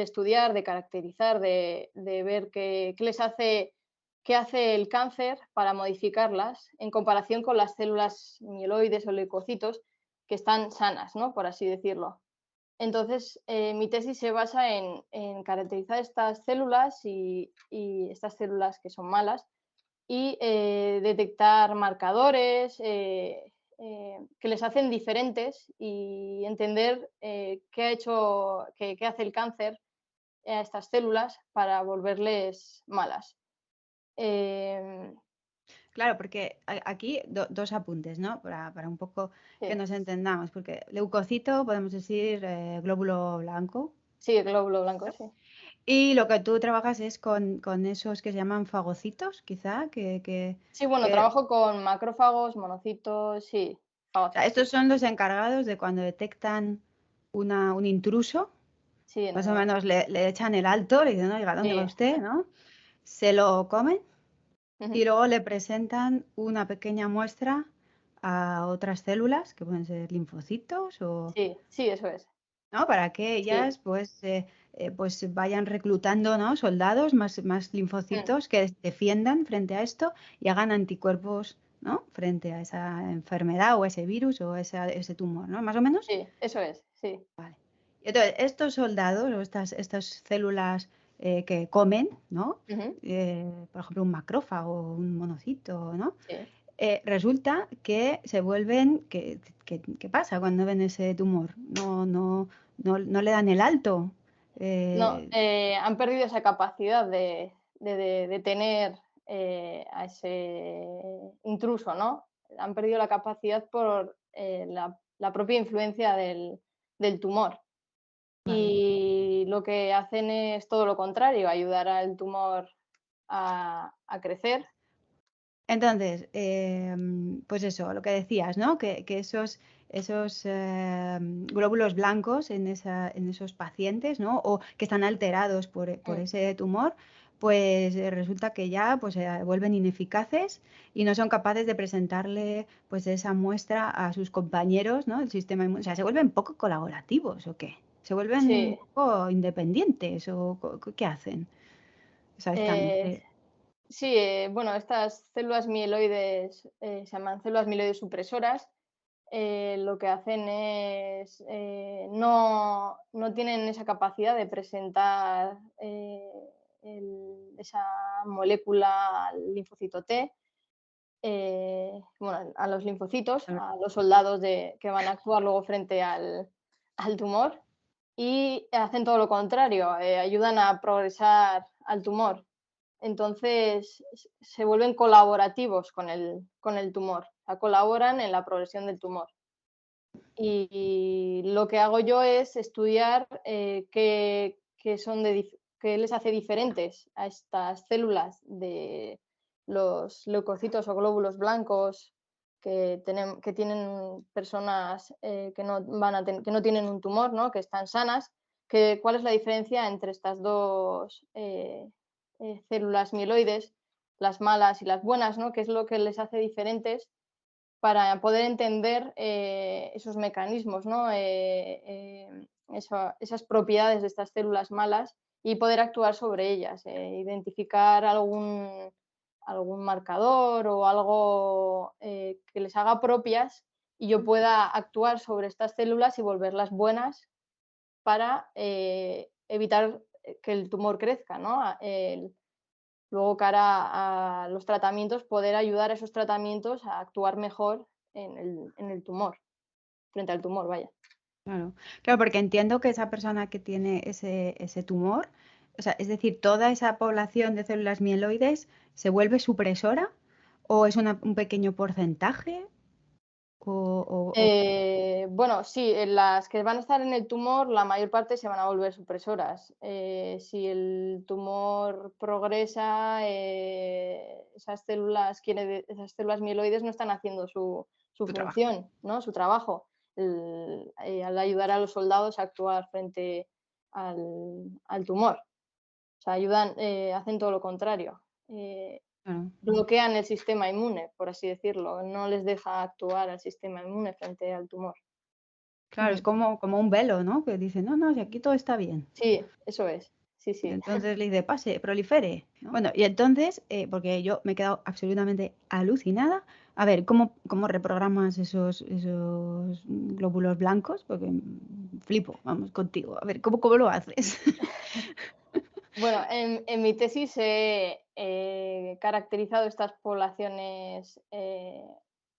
estudiar, de caracterizar, de ver qué hace el cáncer para modificarlas en comparación con las células mieloides o leucocitos que están sanas, ¿no? Por así decirlo. Entonces, mi tesis se basa en caracterizar estas células y estas células que son malas y detectar marcadores que les hacen diferentes y entender qué hace el cáncer a estas células para volverles malas. Em, Claro, porque aquí dos apuntes, ¿no? Para un poco que sí, nos entendamos, porque leucocito, podemos decir glóbulo blanco. sí, el glóbulo blanco, sí. Y lo que tú trabajas es con esos que se llaman fagocitos, quizá, Sí, bueno, que trabajo con macrófagos, monocitos, sí, o sea, fagocitos, sí. estos son los encargados de cuando detectan un intruso, Sí, más o menos le echan el alto, le dicen, oiga, ¿dónde va sí. usted? ¿No? Se lo comen y Ujú, luego le presentan una pequeña muestra a otras células, que pueden ser linfocitos o, Sí, sí, eso es. ¿no? Para que Sí. ellas pues vayan reclutando, ¿no? Soldados, más Mm. linfocitos que defiendan frente a esto y hagan anticuerpos, ¿no? Frente a esa enfermedad o ese virus o ese tumor, ¿no? Más o menos. Sí, eso es, sí. Vale. Y entonces, estos soldados o estas células que comen, ¿no? Ujú. Por ejemplo, un macrófago, un monocito, ¿no? Sí. Resulta que se vuelven, ¿qué pasa cuando ven ese tumor? No le dan el alto. No, Eh, han perdido esa capacidad de tener, a ese intruso, ¿no? Han perdido la capacidad por, la propia influencia del tumor. vale. Y lo que hacen es todo lo contrario, ayudar al tumor a crecer. Entonces, pues eso, lo que decías, ¿no? Que esos glóbulos blancos en esos pacientes, ¿no? O que están alterados por Mm. ese tumor, pues resulta que ya pues, se vuelven ineficaces y no son capaces de presentarle pues esa muestra a sus compañeros, ¿no? El sistema inmune. O sea, se vuelven poco colaborativos, ¿o qué? Se vuelven un Sí, poco independientes, ¿o qué hacen? O sea, están. eh, sí, bueno, estas células mieloides, se llaman células mieloides supresoras. Lo que hacen es, no tienen esa capacidad de presentar, esa molécula al linfocito T, bueno, a los linfocitos, a los soldados que van a actuar luego frente al tumor, y hacen todo lo contrario, ayudan a progresar al tumor. Entonces, se vuelven colaborativos con el tumor, o sea, colaboran en la progresión del tumor. Y lo que hago yo es estudiar, qué les hace diferentes a estas células de los leucocitos o glóbulos blancos que tienen personas, que no tienen un tumor, ¿no? Que están sanas, cuál es la diferencia entre estas 2 células mieloides, las malas y las buenas, ¿no? ¿Qué es lo que les hace diferentes para poder entender, esos mecanismos, ¿no? Esas propiedades de estas células malas y poder actuar sobre ellas, identificar algún marcador o algo, que les haga propias y yo pueda actuar sobre estas células y volverlas buenas para, evitar, que el tumor crezca, ¿no? Luego, cara a los tratamientos, poder ayudar a esos tratamientos a actuar mejor en el tumor, frente al tumor, vaya. Claro, claro, porque entiendo que esa persona que tiene ese tumor, o sea, es decir, toda esa población de células mieloides se vuelve supresora o es un pequeño porcentaje o Bueno, sí, las que van a estar en el tumor, la mayor parte se van a volver supresoras. Si el tumor progresa, esas células mieloides no están haciendo su tu trabajo. función, ¿no? Su trabajo, al ayudar a los soldados a actuar frente al tumor. O sea, hacen todo lo contrario. Claro, Bloquean el sistema inmune, por así decirlo. No les deja actuar al sistema inmune frente al tumor. claro, es Mm. como un velo, ¿no? Que dice, no, no, si aquí todo está bien. Sí, eso es. Sí, Y sí. entonces le dice, pase, prolifere, ¿no? Bueno, y entonces, porque yo me he quedado absolutamente alucinada, a ver, ¿cómo reprogramas esos glóbulos blancos? Porque flipo, vamos, contigo. A ver, ¿cómo lo haces? Bueno, en mi tesis he caracterizado estas poblaciones,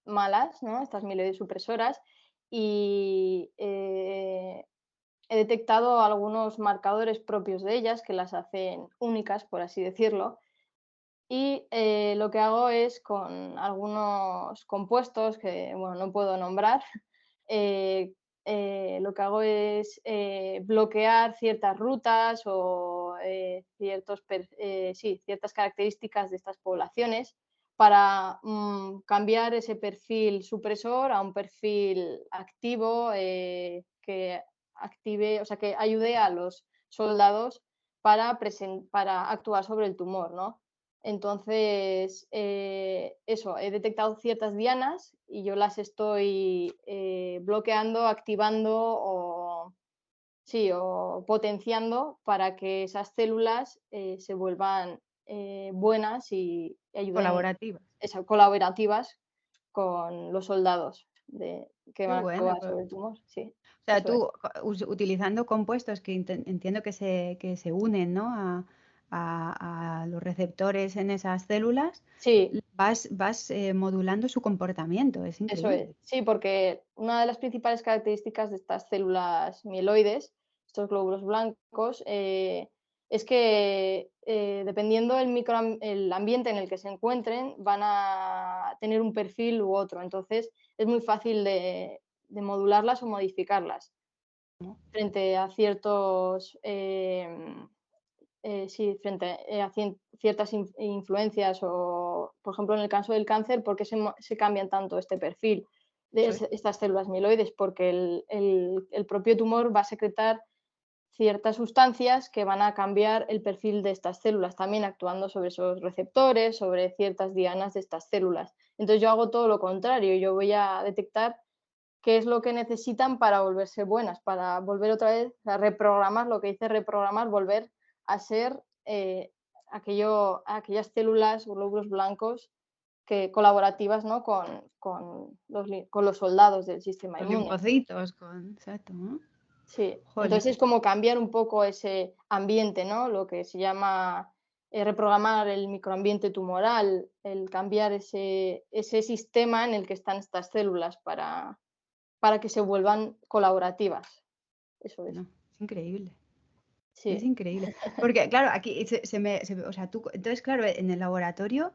malas, ¿no? Estas mielosupresoras, y he detectado algunos marcadores propios de ellas que las hacen únicas, por así decirlo. Y, lo que hago es con algunos compuestos que, bueno, no puedo nombrar, eh, lo que hago es, bloquear ciertas rutas o, ciertas características de estas poblaciones para, cambiar ese perfil supresor a un perfil activo, que active, o sea, que ayude a los soldados para actuar sobre el tumor, ¿no? Entonces, eso, he detectado ciertas dianas y yo las estoy bloqueando, activando o, sí, o potenciando para que esas células se vuelvan buenas y ayuden, Colaborativas. colaborativas con los soldados que Qué van a bueno. actuar sobre el tumor. Sí, O sea, eso tú es. utilizando compuestos que entiendo que se unen, ¿no? A los receptores en esas células, Sí, vas modulando su comportamiento. Es eso es. increíble. Sí, porque una de las principales características de estas células mieloides, estos glóbulos blancos, es que dependiendo el ambiente en el que se encuentren, van a tener un perfil u otro. Entonces, es muy fácil de modularlas o modificarlas ¿No? frente a ciertos, sí, frente a ciertas influencias o, por ejemplo, en el caso del cáncer, ¿por qué se cambian tanto este perfil de Eso es. estas células mieloides? Porque el propio tumor va a secretar ciertas sustancias que van a cambiar el perfil de estas células, también actuando sobre esos receptores, sobre ciertas dianas de estas células. Entonces yo hago todo lo contrario, yo voy a detectar qué es lo que necesitan para volverse buenas, para volver otra vez a reprogramar, lo que dice reprogramar, volver a ser aquellas células o glóbulos blancos colaborativas, ¿no? Con los soldados del sistema Los inmune. linfocitos exacto, ¿no? Sí, Jolín. entonces es como cambiar un poco ese ambiente, ¿no? Lo que se llama reprogramar el microambiente tumoral, el cambiar ese sistema en el que están estas células para que se vuelvan colaborativas. Eso es. No, es increíble. Es Sí. increíble. Porque, claro, aquí o sea, tú, entonces, claro, en el laboratorio,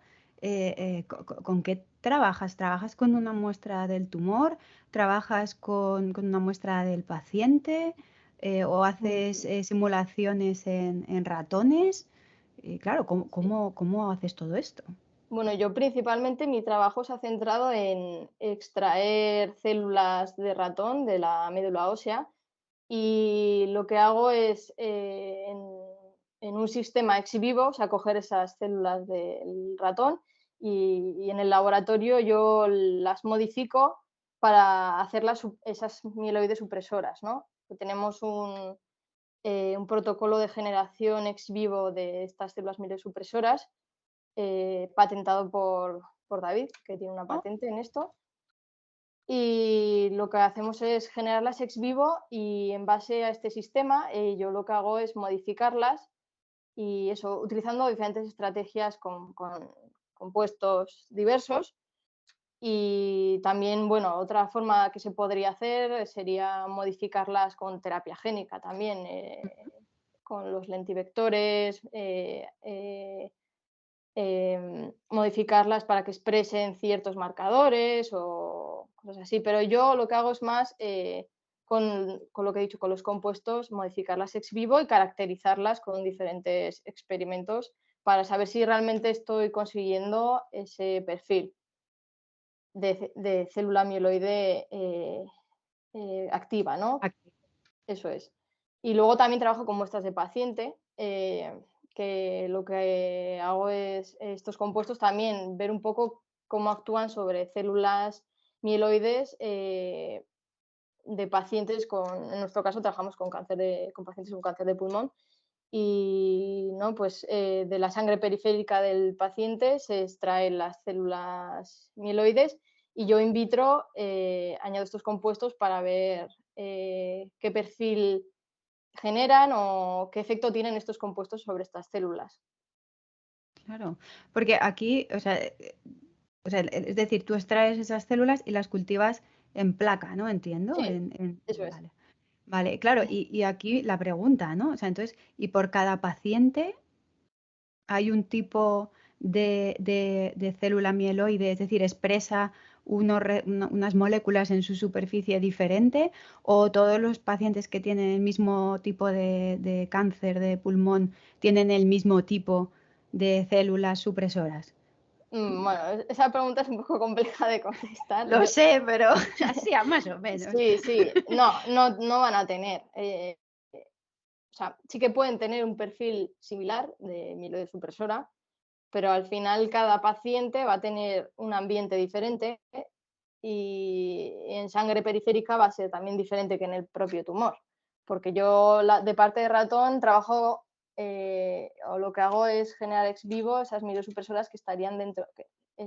¿con qué trabajas? ¿Trabajas con una muestra del tumor? ¿Trabajas con una muestra del paciente? ¿O haces Mm, simulaciones en ratones? Claro, sí. ¿cómo haces todo esto? Bueno, yo principalmente mi trabajo se ha centrado en extraer células de ratón de la médula ósea y lo que hago es en un sistema ex vivo, o sea, coger esas células del ratón y en el laboratorio yo las modifico para hacer esas mieloides supresoras, ¿no? Tenemos un protocolo de generación ex vivo de estas células mieloides supresoras patentado por David, que tiene una Oh, patente en esto. Y lo que hacemos es generarlas ex vivo y en base a este sistema yo lo que hago es modificarlas y eso, utilizando diferentes estrategias con compuestos diversos. Y también, bueno, otra forma que se podría hacer sería modificarlas con terapia génica también, con los lentivectores, modificarlas para que expresen ciertos marcadores o cosas así. Pero yo lo que hago es más, con lo que he dicho, con los compuestos, modificarlas ex vivo y caracterizarlas con diferentes experimentos para saber si realmente estoy consiguiendo ese perfil de célula mieloide activa, ¿no? aquí. Eso es. Y luego también trabajo con muestras de paciente, que lo que hago es estos compuestos también ver un poco cómo actúan sobre células mieloides de pacientes en nuestro caso trabajamos con pacientes con cáncer de pulmón y no, pues de la sangre periférica del paciente se extraen las células mieloides y yo in vitro añado estos compuestos para ver qué perfil generan o qué efecto tienen estos compuestos sobre estas células. Claro, porque aquí, o sea, es decir, tú extraes esas células y las cultivas en placa, ¿no? Entiendo. Sí, eso es. Vale. Vale, claro, y aquí la pregunta, ¿no? O sea, entonces, ¿y por cada paciente hay un tipo de célula mieloide, es decir, expresa unas moléculas en su superficie diferente, o todos los pacientes que tienen el mismo tipo de cáncer de pulmón tienen el mismo tipo de células supresoras? Bueno, esa pregunta es un poco compleja de contestar. Lo sé, pero así a más o menos. Sí, sí, no van a tener, o sea, sí que pueden tener un perfil similar de mieloide supresora, pero al final cada paciente va a tener un ambiente diferente y en sangre periférica va a ser también diferente que en el propio tumor, porque yo de parte de ratón trabajo o lo que hago es generar ex vivo esas miosupresoras que estarían dentro,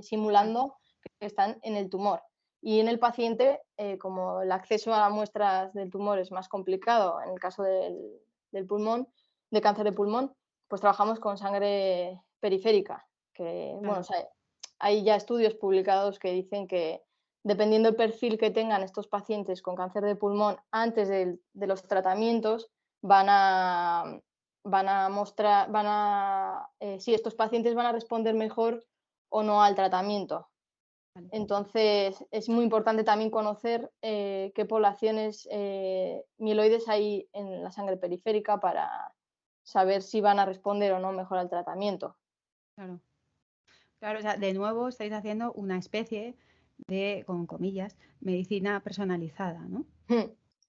simulando que están en el tumor. Y en el paciente, como el acceso a las muestras del tumor es más complicado en el caso del pulmón, de cáncer de pulmón, pues trabajamos con sangre periférica, que bueno, o Claro. sea, hay ya estudios publicados que dicen que dependiendo del perfil que tengan estos pacientes con cáncer de pulmón antes de los tratamientos, van a, si estos pacientes van a responder mejor o no al tratamiento. Vale. Entonces, es muy importante también conocer qué poblaciones mieloides hay en la sangre periférica para saber si van a responder o no mejor al tratamiento. Claro. Claro, o sea, de nuevo estáis haciendo una especie de, con comillas, medicina personalizada, ¿no?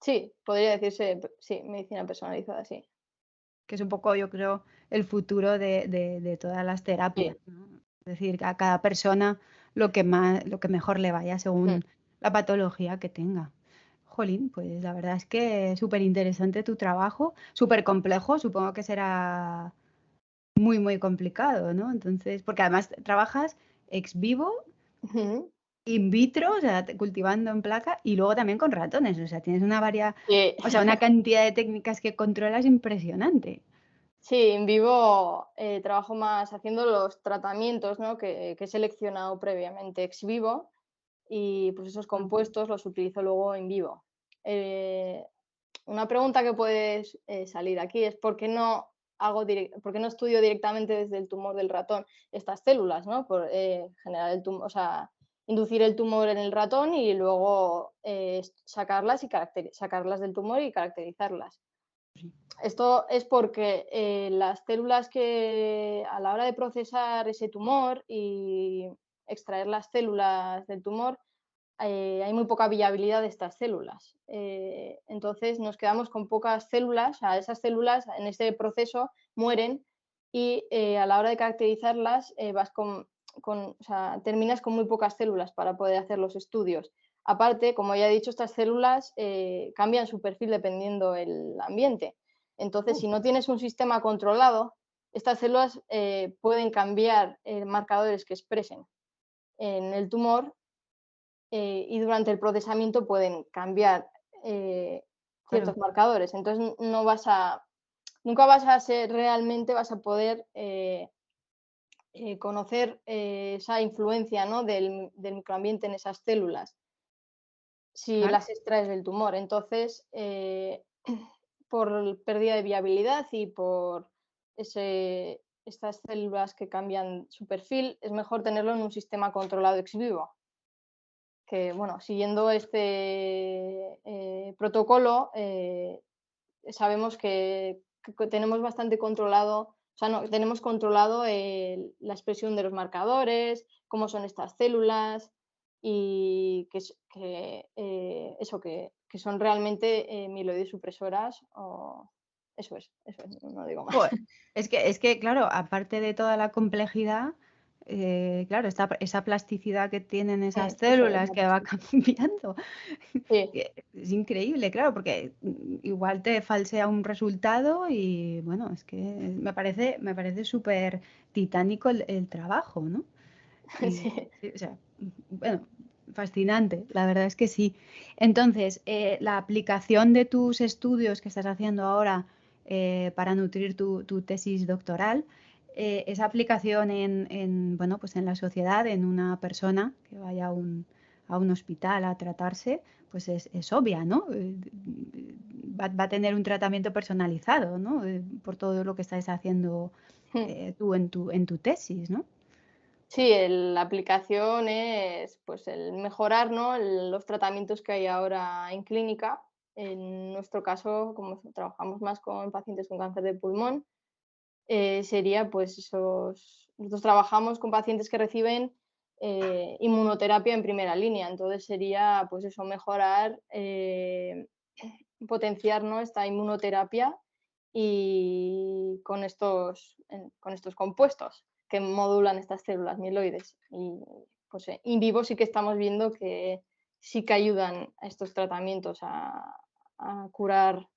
Sí, podría decirse, sí, medicina personalizada, sí. Que es un poco, yo creo, el futuro de todas las terapias, Sí. ¿no? Es decir, a cada persona lo que más, lo que mejor le vaya según la patología que tenga. Jolín, pues la verdad es que es súper interesante tu trabajo, súper complejo, supongo que será muy, muy complicado, ¿no? Entonces, porque además trabajas ex vivo, in vitro, o sea, cultivando en placa y luego también con ratones, o sea, tienes Sí. o sea, una cantidad de técnicas que controlas impresionante. Sí, en vivo trabajo más haciendo los tratamientos, ¿no? que he seleccionado previamente ex vivo y pues esos Ah, compuestos los utilizo luego en vivo. Eh, una pregunta que puede salir aquí es ¿por qué no estudio directamente desde el tumor del ratón estas células, ¿no? Por generar el tumor, o sea, inducir el tumor en el ratón y luego sacarlas sacarlas del tumor y caracterizarlas. sí, Esto es porque las células que a la hora de procesar ese tumor y extraer las células del tumor, hay muy poca viabilidad de estas células. Entonces nos quedamos con pocas células, o sea, esas células en este proceso mueren y a la hora de caracterizarlas o sea, terminas con muy pocas células para poder hacer los estudios. Aparte, como ya he dicho, estas células cambian su perfil dependiendo del ambiente. Entonces, uh, si no tienes un sistema controlado, estas células pueden cambiar marcadores que expresen en el tumor y durante el procesamiento pueden cambiar ciertos claro, marcadores. Entonces, nunca vas a ser realmente, vas a poder conocer esa influencia, ¿no? del microambiente en esas células si claro. las extraes del tumor. Entonces, por pérdida de viabilidad y por estas células que cambian su perfil, es mejor tenerlo en un sistema controlado ex vivo. Que, bueno, siguiendo este protocolo, sabemos que tenemos bastante controlado, o sea, no, tenemos controlado la expresión de los marcadores, cómo son estas células y eso, que son realmente mieloides supresoras o eso es, no digo más. Joder, es que, claro, aparte de toda la complejidad, claro, esa plasticidad que tienen esas Eso es, células la que va pastilla. cambiando, Sí, que es increíble, claro, porque igual te falsea un resultado y bueno, es que me parece súper titánico el trabajo, ¿no? Y, sí. sí, o sea, bueno, fascinante, la verdad es que sí. Entonces, la aplicación de tus estudios que estás haciendo ahora para nutrir tu tesis doctoral, esa aplicación bueno, pues en la sociedad, en una persona que vaya a un hospital a tratarse, pues es obvia, ¿no? Va a tener un tratamiento personalizado, ¿no? Por todo lo que estáis haciendo tú en tu tesis, ¿no? Sí, la aplicación es pues el mejorar, ¿no? Los tratamientos que hay ahora en clínica. En nuestro caso, como trabajamos más con pacientes con cáncer de pulmón, sería pues nosotros trabajamos con pacientes que reciben inmunoterapia en primera línea. Entonces sería pues eso, mejorar, potenciar, ¿no? Esta inmunoterapia y con estos compuestos. que modulan estas células mieloides. Y pues in vivo sí que estamos viendo que sí que ayudan a estos tratamientos a curar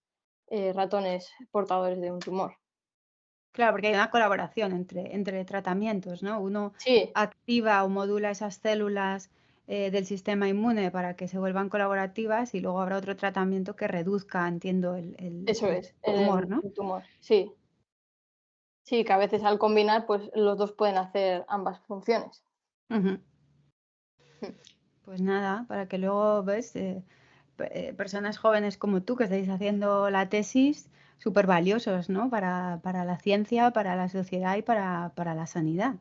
ratones portadores de un tumor. Claro, porque hay una colaboración entre tratamientos, ¿no? Uno Sí, activa o modula esas células del sistema inmune para que se vuelvan colaborativas y luego habrá otro tratamiento que reduzca, entiendo, eso el es, tumor, ¿no? el tumor. Sí, sí, que a veces al combinar, pues los dos pueden hacer ambas funciones. Ujú. Pues nada, para que luego, ves, personas jóvenes como tú que estáis haciendo la tesis, súper valiosos, ¿no? Para la ciencia, para la sociedad y para la sanidad.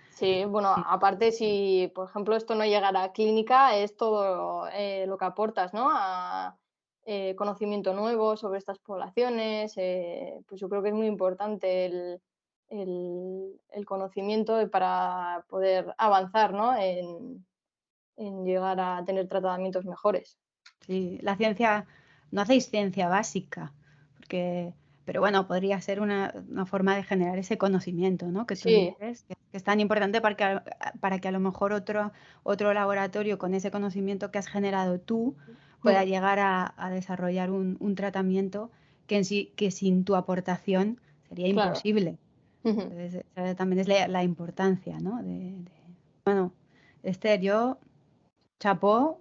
Sí, bueno, Sí. aparte si, por ejemplo, esto no llegara a clínica, es todo lo que aportas, ¿no? A conocimiento nuevo sobre estas poblaciones. Pues yo creo que es muy importante el conocimiento para poder avanzar, ¿no? En llegar a tener tratamientos mejores. Sí, la ciencia, no hacéis ciencia básica, porque, pero bueno, podría ser una forma de generar ese conocimiento, ¿no? Que tú Sí, dices, que es tan importante para que a lo mejor otro laboratorio con ese conocimiento que has generado tú pueda mm, llegar a desarrollar un tratamiento que en sí, que sin tu aportación sería claro. imposible. Ujú. Entonces, esa también es la importancia, ¿no? Bueno, Esther, yo, chapó,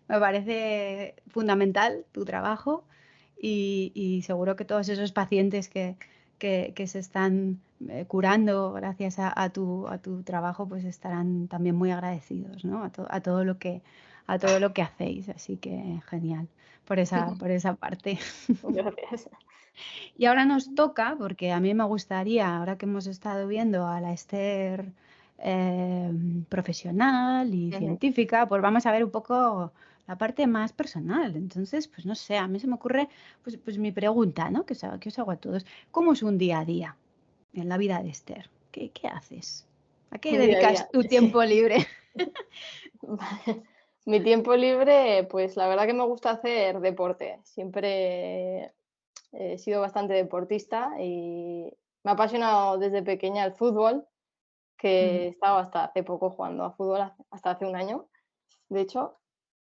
me parece fundamental tu trabajo y seguro que todos esos pacientes que se están curando gracias a tu trabajo, pues estarán también muy agradecidos, ¿no? A todo lo que hacéis. Así que genial por esa parte. Gracias. Y ahora nos toca, porque a mí me gustaría, ahora que hemos estado viendo a la Esther eh, profesional y Ujú. científica, pues vamos a ver un poco la parte más personal. Entonces, pues no sé, a mí se me ocurre pues mi pregunta, ¿no? Que os hago a todos. ¿Cómo es un día a día en la vida de Esther? ¿Qué haces? ¿A qué Un día a dedicas día, tu sí. tiempo libre? Vale. Mi tiempo libre, pues la verdad que me gusta hacer deporte. Siempre he sido bastante deportista y me ha apasionado desde pequeña el fútbol, que Ujú. he estado hasta hace poco jugando a fútbol, hasta hace un año, de hecho.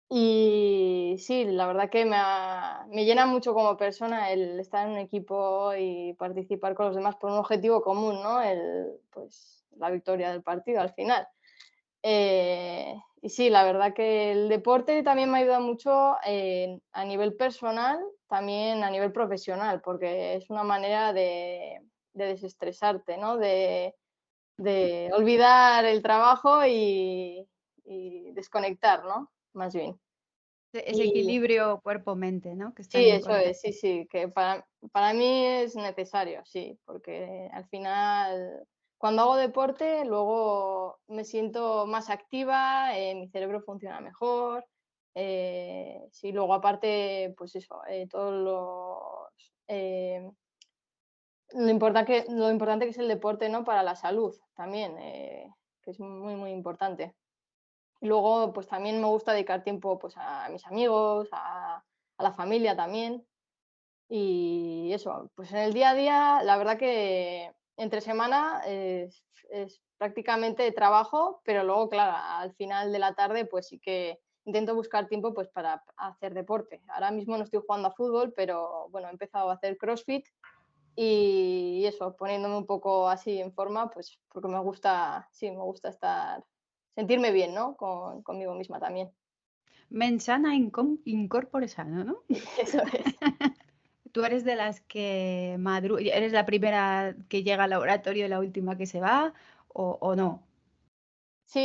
Y sí, la verdad que me llena mucho como persona el estar en un equipo y participar con los demás por un objetivo común, ¿no? Pues, la victoria del partido al final. Y sí, la verdad que el deporte también me ayuda mucho a nivel personal, también a nivel profesional, porque es una manera de desestresarte, ¿no? De olvidar el trabajo y desconectar, ¿no? Más bien. Ese Y equilibrio cuerpo-mente, ¿no? Que es tan sí, eso es, importante. sí, sí, que para mí es necesario, sí, porque al final cuando hago deporte luego me siento más activa, mi cerebro funciona mejor, sí, luego aparte, pues eso, todos lo importante que es el deporte, ¿no? Para la salud también, que es muy, muy importante. Y luego, pues también me gusta dedicar tiempo pues a mis amigos, a la familia también. Y eso, pues en el día a día, la verdad que entre semana es prácticamente trabajo, pero luego, claro, al final de la tarde, pues sí que intento buscar tiempo pues para hacer deporte. Ahora mismo no estoy jugando a fútbol, pero bueno, he empezado a hacer CrossFit y eso, poniéndome un poco así en forma, pues porque me gusta, sí, me gusta sentirme bien, ¿no? Conmigo misma también. Mens sana in corpore sano, ¿no? Eso es. ¿Tú eres de las que eres la primera que llega al laboratorio y la última que se va o no? Sí,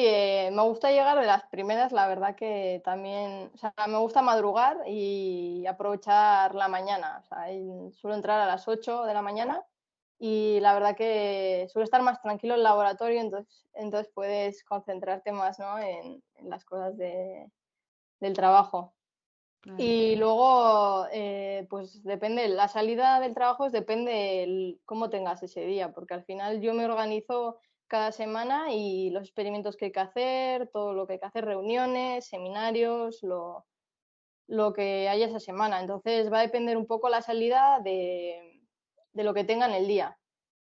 me gusta llegar de las primeras, la verdad que también, o sea, me gusta madrugar y aprovechar la mañana. O sea, suelo entrar a las 8 de la mañana y la verdad que suele estar más tranquilo el laboratorio, entonces puedes concentrarte más, ¿no? En las cosas del trabajo. Claro. Y luego, pues depende, la salida del trabajo depende cómo tengas ese día, porque al final yo me organizo cada semana y los experimentos que hay que hacer, todo lo que hay que hacer, reuniones, seminarios, lo que haya esa semana. Entonces va a depender un poco la salida de lo que tenga en el día.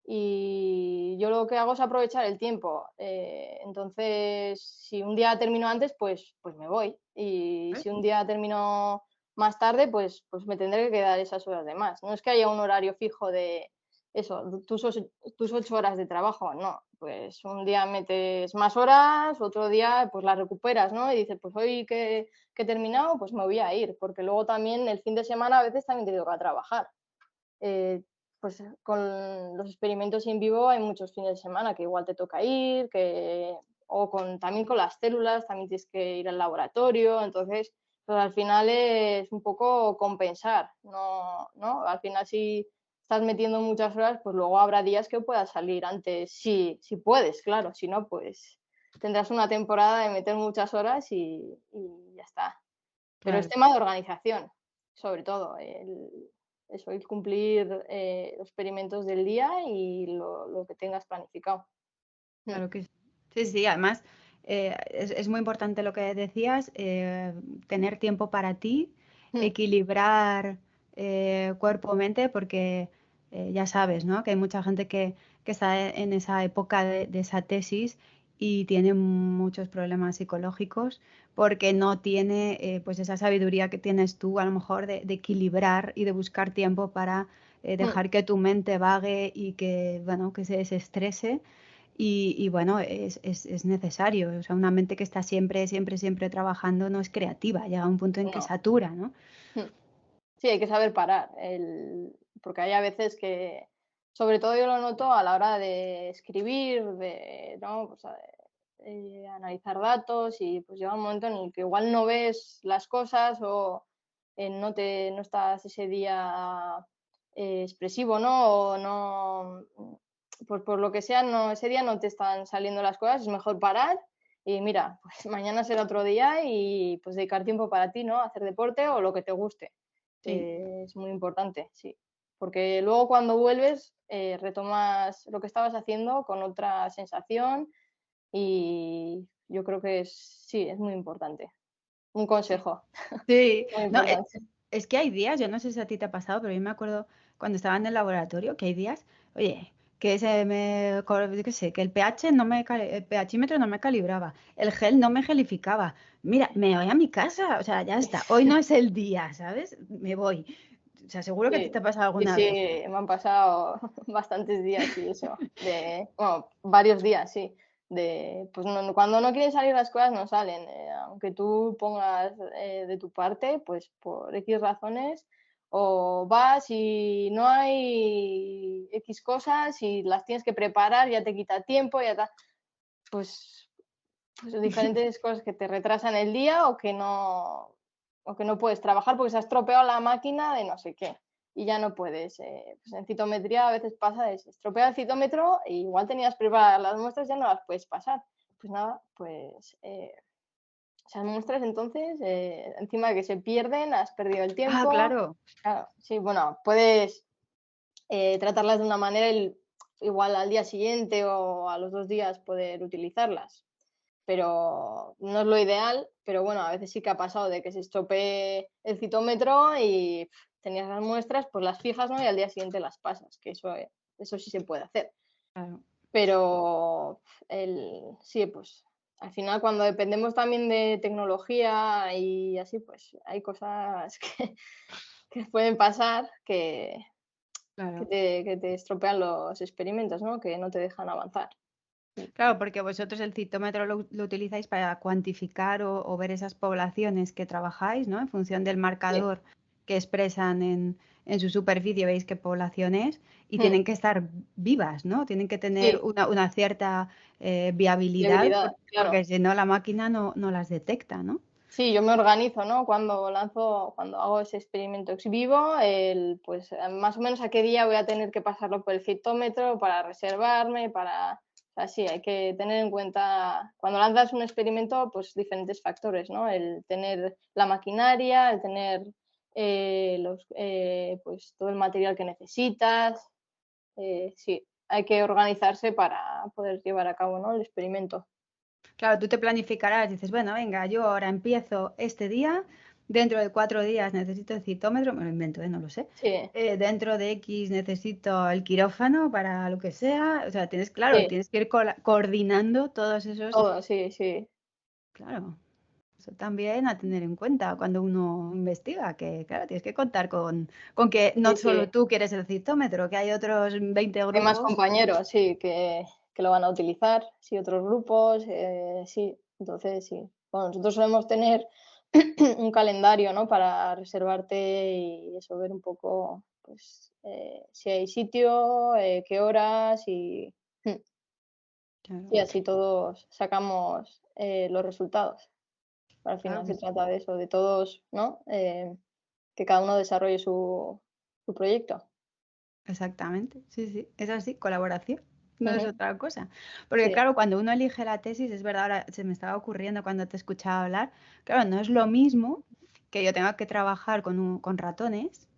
y yo lo que hago es aprovechar el tiempo. Entonces, si un día termino antes, pues me voy. Y ¿Eh? si un día termino más tarde, pues me tendré que quedar esas horas de más. No es que haya un horario fijo de eso, tus 8 horas de trabajo, no. Pues un día metes más horas, otro día pues las recuperas, ¿no? Y dices, pues hoy que he terminado, pues me voy a ir, porque luego también el fin de semana a veces también te toca trabajar. Eh, pues con los experimentos in vivo hay muchos fines de semana que igual te toca ir, también con las células, también tienes que ir al laboratorio, entonces pues al final es un poco compensar, ¿no? Al final si estás metiendo muchas horas, pues luego habrá días que puedas salir antes, si puedes, claro, si no, pues tendrás una temporada de meter muchas horas y ya está. Pero es Claro. tema de organización, sobre todo, eso, el cumplir los experimentos del día y lo que tengas planificado. Mm, Claro que sí. Sí, sí, además es muy importante lo que decías, tener tiempo para ti, mm, equilibrar cuerpo-mente, porque ya sabes, ¿no? Que hay mucha gente que está en esa época de esa tesis y tiene muchos problemas psicológicos porque no tiene pues esa sabiduría que tienes tú, a lo mejor, de equilibrar y de buscar tiempo para mm. dejar que tu mente vague y que, bueno, que se desestrese y bueno, es necesario. O sea, una mente que está siempre, siempre, siempre trabajando no es creativa. Llega a un punto en que No. satura, ¿no? Mm. Sí, hay que saber parar, porque hay a veces que, sobre todo yo lo noto a la hora de escribir, ¿no? Pues, analizar datos y pues llega un momento en el que igual no ves las cosas o no estás ese día expresivo, ¿no? O no, pues por lo que sea, no, ese día no te están saliendo las cosas, es mejor parar y mira, pues mañana será otro día y pues dedicar tiempo para ti, ¿no? Hacer deporte o lo que te guste. Sí, Es muy importante, sí. Porque luego cuando vuelves retomas lo que estabas haciendo con otra sensación y yo creo que sí, es muy importante. Un sí. consejo Sí, muy no, importante. es que hay días, yo no sé si a ti te ha pasado, pero yo me acuerdo cuando estaba en el laboratorio que hay días, oye, que yo qué sé, que el pH el pHímetro no me calibraba, el gel no me gelificaba. Mira, me voy a mi casa, o sea, ya está, hoy no es el día, ¿sabes? Me voy. O sea, seguro que a ti Sí, te ha pasado sí, alguna sí, vez. me han pasado bastantes días y eso, bueno, varios días, sí, pues cuando no quieren salir las cosas no salen, aunque tú pongas de tu parte, pues por X razones, o vas y no hay X cosas y las tienes que preparar, ya te quita tiempo, ya está, pues, pues diferentes cosas que te retrasan el día o que no puedes trabajar porque se ha estropeado la máquina de no sé qué y ya no puedes. Pues en citometría a veces pasa, se estropea el citómetro e igual tenías preparadas las muestras, ya no las puedes pasar. Pues nada, pues esas muestras entonces, encima de que se pierden, has perdido el Ah, tiempo. claro. Claro, sí, bueno, puedes tratarlas de una manera, igual al día siguiente o a los 2 días poder utilizarlas, pero no es lo ideal, pero bueno, a veces sí que ha pasado de que se estropee el citómetro y tenías las muestras, pues las fijas, ¿no? Y al día siguiente las pasas, que eso sí se puede hacer. Claro. Pero sí, pues al final cuando dependemos también de tecnología y así, pues hay cosas que pueden pasar Claro. que te estropean los experimentos, ¿no? Que no te dejan avanzar. Claro, porque vosotros el citómetro lo utilizáis para cuantificar o ver esas poblaciones que trabajáis, ¿no? En función del Sí. marcador que expresan en su superficie, veis qué población es, y Mm, tienen que estar vivas, ¿no? Tienen que tener sí, una cierta viabilidad, viabilidad, claro. porque si no la máquina no las detecta, ¿no? Sí, yo me organizo, ¿no? Cuando hago ese experimento ex vivo, pues más o menos a qué día voy a tener que pasarlo por el citómetro para reservarme, o sea, sí, hay que tener en cuenta, cuando lanzas un experimento, pues diferentes factores, ¿no? El tener la maquinaria, el tener pues todo el material que necesitas, sí, hay que organizarse para poder llevar a cabo, ¿no? El experimento. Claro, tú te planificarás, dices, bueno, venga, yo ahora empiezo este día dentro de 4 días necesito el citómetro, me lo invento, no lo sé. Sí, Dentro de X necesito el quirófano para lo que sea. O sea, claro, sí, tienes que ir coordinando todos esos. todo, sí, sí. Claro, eso también a tener en cuenta cuando uno investiga, que claro, tienes que contar con que no Sí, solo sí. tú quieres el citómetro, que hay otros 20 Hay más grupos. compañeros, sí, que lo van a utilizar, sí, otros grupos, sí. Entonces, sí. Bueno, nosotros solemos tener un calendario, ¿no? Para reservarte y eso, ver un poco, pues, si hay sitio, qué horas y Claro, sí, así todos sacamos los resultados. Al claro final que se sí. trata de eso, de todos, ¿no? Que cada uno desarrolle su proyecto. Exactamente, sí, sí, es así, colaboración, no es Ujú, otra cosa. Porque sí, claro, cuando uno elige la tesis, es verdad, ahora se me estaba ocurriendo cuando te escuchaba hablar, claro, no es lo mismo que yo tenga que trabajar con ratones,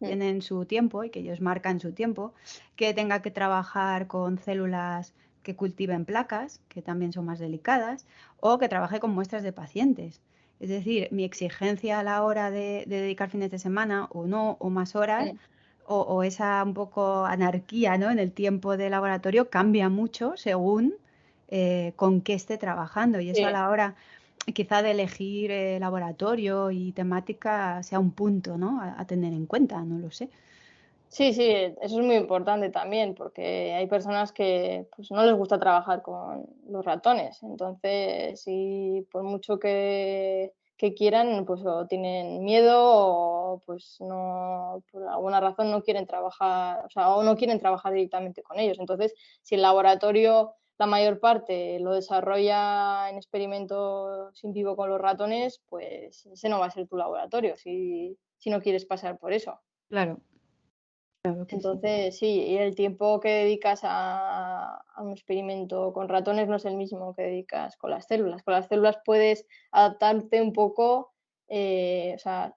mm, tienen su tiempo y que ellos marcan su tiempo, que tenga que trabajar con células que cultiven placas, que también son más delicadas, o que trabaje con muestras de pacientes. Es decir, mi exigencia a la hora de dedicar fines de semana o no, o más horas, mm, o esa un poco anarquía, ¿no? En el tiempo de laboratorio cambia mucho según con qué esté trabajando. Y eso a sí. la hora quizá de elegir laboratorio y temática sea un punto, ¿no? A tener en cuenta, no lo sé. Sí, sí, eso es muy importante también, porque hay personas que, pues, no les gusta trabajar con los ratones. Entonces, si por mucho que quieran, pues, o tienen miedo o, pues, no, por alguna razón no quieren trabajar, o sea, o no quieren trabajar directamente con ellos. Entonces, si el laboratorio, la mayor parte lo desarrolla en experimentos in vivo con los ratones, pues ese no va a ser tu laboratorio, si no quieres pasar por eso. Claro, claro que sí. Entonces, sí, y el tiempo que dedicas a un experimento con ratones no es el mismo que dedicas con las células. Con las células puedes adaptarte un poco, o sea,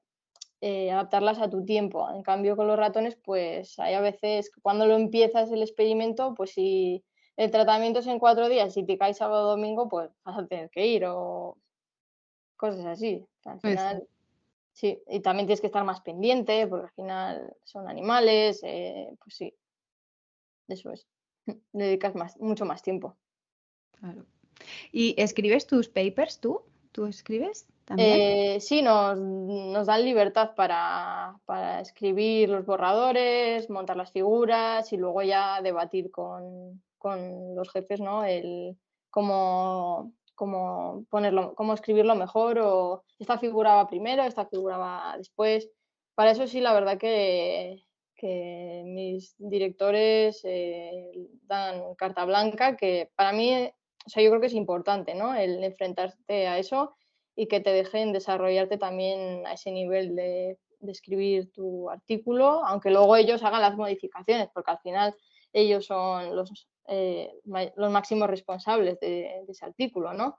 adaptarlas a tu tiempo. En cambio, con los ratones, pues hay a veces que cuando lo empiezas el experimento, pues si el tratamiento es en 4 días, si te cae sábado o domingo, pues vas a tener que ir o cosas así. Al final, Exacto. sí, y también tienes que estar más pendiente porque al final son animales, pues sí. Eso es. Le dedicas mucho más tiempo. Claro. ¿Y escribes tus papers tú? ¿Tú escribes también? Sí, nos dan libertad para escribir los borradores, montar las figuras y luego ya debatir con los jefes, ¿no? El cómo escribirlo mejor o esta figura va primero, esta figura va después. Para eso sí, la verdad que mis directores dan carta blanca, que para mí, o sea, yo creo que es importante, ¿no? El enfrentarte a eso y que te dejen desarrollarte también a ese nivel de escribir tu artículo, aunque luego ellos hagan las modificaciones, porque al final ellos son los máximos responsables de ese artículo, ¿no?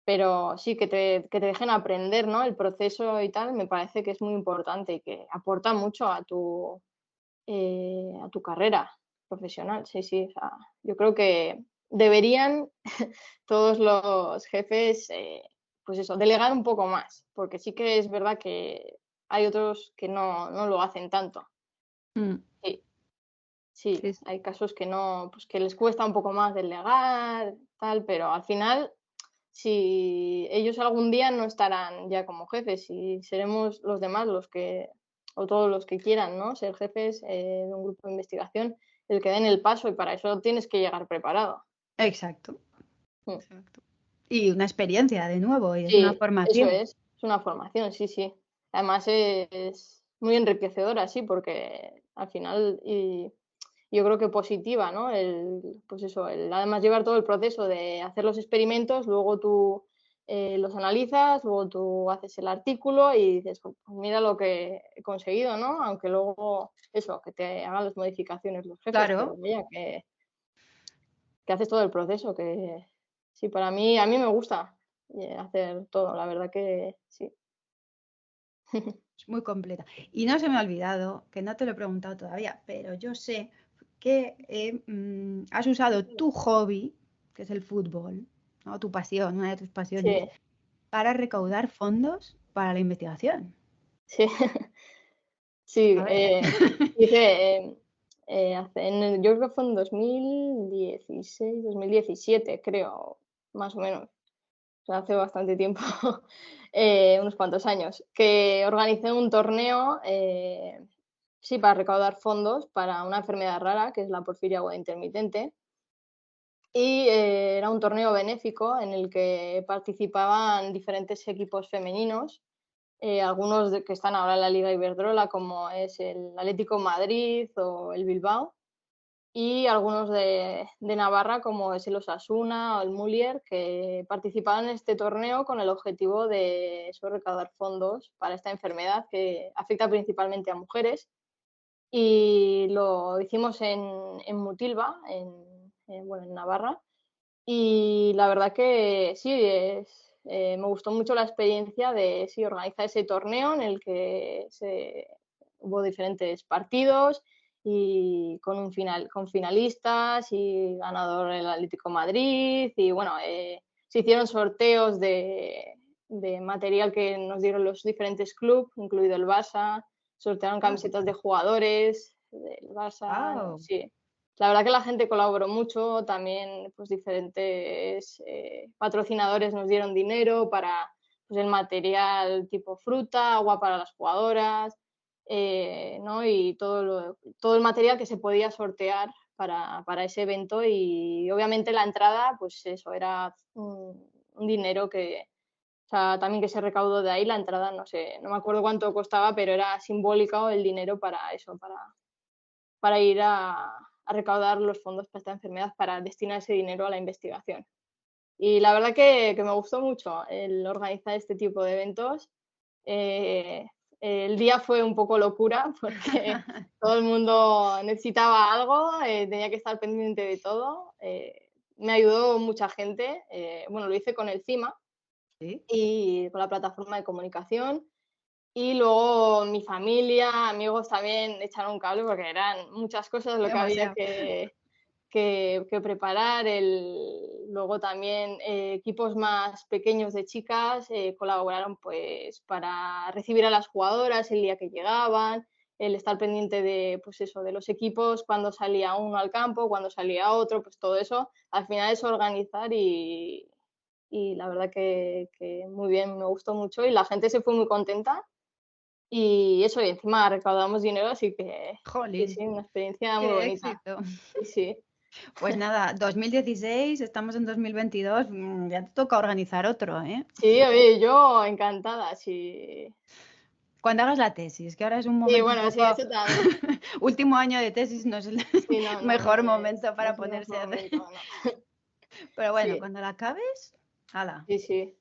Pero sí, que te dejen aprender, ¿no? El proceso y tal, me parece que es muy importante y que aporta mucho a tu carrera profesional. Sí, sí, o sea, yo creo que deberían todos los jefes, pues eso, delegar un poco más, porque sí que es verdad que hay otros que no lo hacen tanto. Mm, Sí, sí, sí, sí. hay casos que no, pues que les cuesta un poco más delegar, tal, pero al final, si ellos algún día no estarán ya como jefes y seremos los demás los que, o todos los que quieran, ¿no? Ser jefes de un grupo de investigación, el que den el paso y para eso tienes que llegar preparado. Exacto, Mm. exacto. Y una experiencia de nuevo, y es una Sí, eso formación. es una formación, sí, sí. Además es muy enriquecedora, sí, porque al final y yo creo que positiva, ¿no? Pues eso, además llevar todo el proceso de hacer los experimentos, luego tú los analizas, luego tú haces el artículo y dices, pues mira lo que he conseguido, ¿no? Aunque luego eso, que te hagan las modificaciones los jefes, pero Claro, vaya, que haces todo el proceso, que sí, a mí me gusta hacer todo, la verdad que sí. es muy completa. Y no se me ha olvidado, que no te lo he preguntado todavía, pero yo sé que has usado tu hobby, que es el fútbol, ¿no? Tu pasión, una de tus pasiones, Sí, para recaudar fondos para la investigación. Sí, sí, A ver. hice, yo creo que fue en 2016, 2017, creo, más o menos. O sea, hace bastante tiempo, unos cuantos años, que organicé un torneo, sí, para recaudar fondos para una enfermedad rara, que es la porfiria aguda intermitente. Y era un torneo benéfico en el que participaban diferentes equipos femeninos, algunos que están ahora en la Liga Iberdrola, como es el Atlético Madrid o el Bilbao, y algunos de Navarra, como es el Osasuna o el Mulier, que participaban en este torneo con el objetivo de eso, recaudar fondos para esta enfermedad que afecta principalmente a mujeres. Y lo hicimos en Mutilva, bueno, en Navarra. Y la verdad que sí, me gustó mucho la experiencia de sí, organizar ese torneo en el que hubo diferentes partidos y con finalistas y ganador el Atlético Madrid. Y bueno, se hicieron sorteos de material que nos dieron los diferentes clubes, incluido el Barça. Sortearon camisetas de jugadores del Barça, Wow. sí. La verdad que la gente colaboró mucho, también pues diferentes patrocinadores nos dieron dinero para pues, el material tipo fruta, agua para las jugadoras, ¿no? Y todo el material que se podía sortear para ese evento. Y obviamente la entrada, pues eso, era un dinero que, o sea, también que se recaudó de ahí. La entrada, no sé, no me acuerdo cuánto costaba, pero era simbólico el dinero para eso, para ir a recaudar los fondos para esta enfermedad, para destinar ese dinero a la investigación. Y la verdad que me gustó mucho el organizar este tipo de eventos. Eh, el día fue un poco locura porque todo el mundo necesitaba algo, tenía que estar pendiente de todo. Me ayudó mucha gente. Bueno, lo hice con el CIMA Sí. y con la plataforma de comunicación. Y luego mi familia, amigos también echaron un cable porque eran muchas cosas lo que había Demasiado. que preparar. Luego también equipos más pequeños de chicas colaboraron pues para recibir a las jugadoras el día que llegaban, el estar pendiente de, pues eso, de los equipos, cuando salía uno al campo, cuando salía otro, pues todo eso. Al final es organizar y la verdad que muy bien, me gustó mucho y la gente se fue muy contenta y eso, y encima recaudamos dinero, así que sí, Jolín, sí, una experiencia muy qué bonita. éxito. Sí, sí. Pues nada, 2016, estamos en 2022, ya te toca organizar otro, ¿eh? Sí, oye, yo encantada, sí. Cuando hagas la tesis, que ahora es un Sí, momento un bueno, sí, poco... eso también. Último año de tesis no es el Sí, no, mejor momento no para es el ponerse a mejor hacer... momento, no. Pero bueno, Sí, cuando la acabes, hala, sí, sí.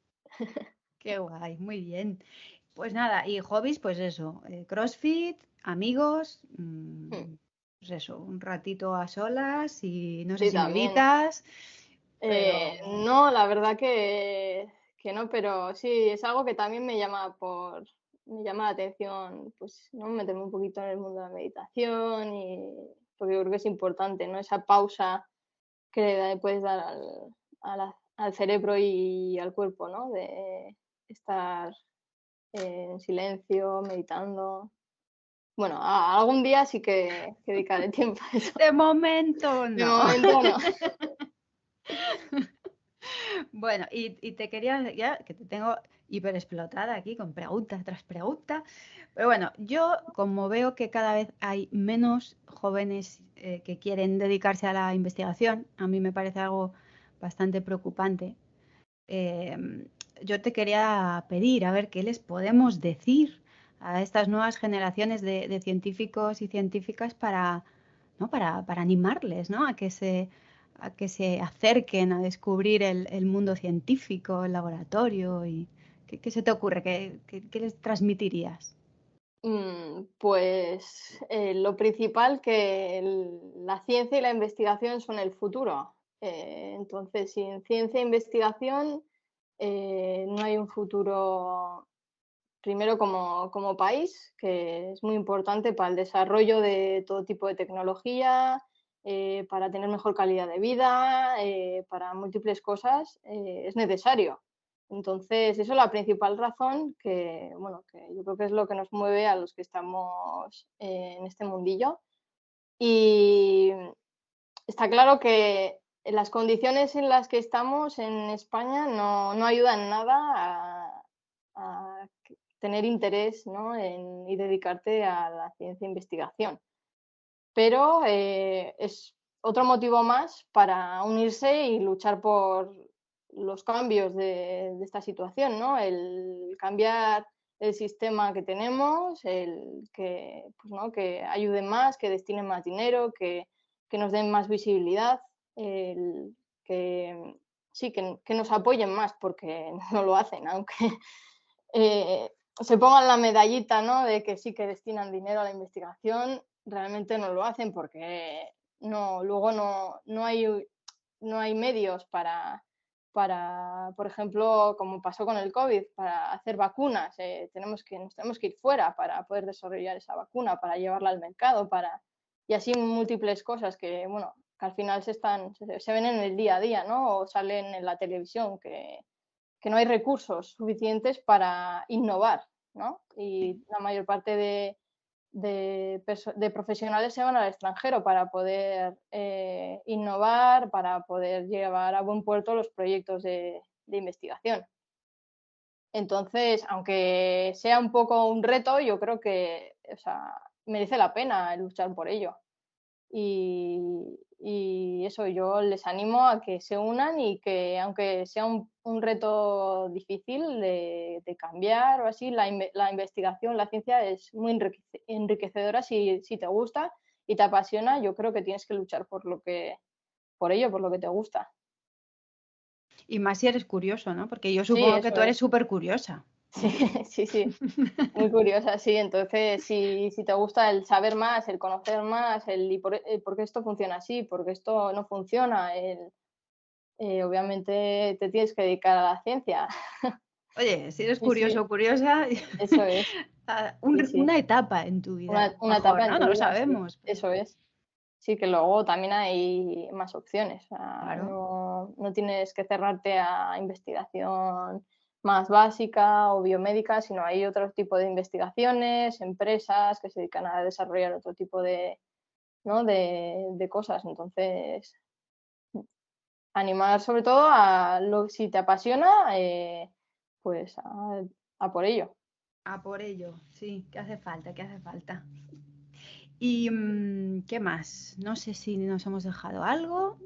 qué guay, muy bien. Pues nada, y hobbies, pues eso, CrossFit, amigos, pues eso, un ratito a solas y no sé Sí, si también. meditas, pero No, la verdad que no, pero sí, es algo que también me llama la atención, pues, ¿no? Meterme un poquito en el mundo de la meditación porque yo creo que es importante, ¿no? Esa pausa que le puedes dar al cerebro y al cuerpo, ¿no? De estar en silencio, meditando. Bueno, algún día sí que dedicaré tiempo a eso. de momento De no. momento no. Bueno, y te quería, ya que te tengo hiper explotada aquí con pregunta tras pregunta, pero bueno, yo como veo que cada vez hay menos jóvenes que quieren dedicarse a la investigación, a mí me parece algo bastante preocupante. em, yo te quería pedir a ver qué les podemos decir a estas nuevas generaciones de científicos y científicas para, ¿no? Para animarles, ¿no? A que se acerquen a descubrir el mundo científico, el laboratorio y ¿qué se te ocurre? ¿Qué les transmitirías? Pues lo principal que la ciencia y la investigación son el futuro. Entonces, sin ciencia e investigación no hay un futuro, primero como país, que es muy importante para el desarrollo de todo tipo de tecnología, para tener mejor calidad de vida, para múltiples cosas, es necesario. Entonces, eso es la principal razón que, bueno, que yo creo que es lo que nos mueve a los que estamos en este mundillo. Y está claro que las condiciones en las que estamos en España no ayudan nada a tener interés, ¿no? Y dedicarte a la ciencia e investigación. Pero es otro motivo más para unirse y luchar por los cambios de esta situación, ¿no? El cambiar el sistema que tenemos, el que, pues, ¿no? que ayuden más, que destinen más dinero, que nos den más visibilidad, el que sí, que nos apoyen más, porque no lo hacen, aunque eh, se pongan la medallita, ¿no? De que sí que destinan dinero a la investigación, realmente no lo hacen porque luego no hay medios para, por ejemplo, como pasó con el COVID, para hacer vacunas. Nos tenemos que ir fuera para poder desarrollar esa vacuna, para llevarla al mercado, y así múltiples cosas que, bueno, que al final se ven en el día a día, ¿no? O salen en la televisión, que no hay recursos suficientes para innovar, ¿no? Y la mayor parte de profesionales se van al extranjero para poder innovar, para poder llevar a buen puerto los proyectos de investigación. Entonces, aunque sea un poco un reto, yo creo que, o sea, merece la pena luchar por ello. Y eso, yo les animo a que se unan y que, aunque sea un reto difícil de cambiar o así, la investigación, la ciencia es muy enriquecedora si te gusta y te apasiona. Yo creo que tienes que luchar por ello, por lo que te gusta. Y más si eres curioso, ¿no? Porque yo Sí, supongo que eso tú eres es. súper curiosa. Sí, sí, sí. Muy curiosa, sí. Entonces, si te gusta el saber más, el conocer más, por qué esto funciona así, por qué esto no funciona, obviamente te tienes que dedicar a la ciencia. Oye, si eres Sí, curioso sí, o curiosa, eso es. Sí, sí. una etapa en tu vida, a lo Una etapa mejor, en ¿no? tu No lo vida, sí, sabemos, pero eso es. Sí, que luego también hay más opciones. O sea, claro. no tienes que cerrarte a investigación más básica o biomédica, sino hay otro tipo de investigaciones, empresas que se dedican a desarrollar otro tipo ¿no? de cosas. Entonces, animar sobre todo si te apasiona, pues a por ello. A por ello, sí, ¿qué hace falta? ¿Qué hace falta? ¿Y qué más? No sé si nos hemos dejado algo,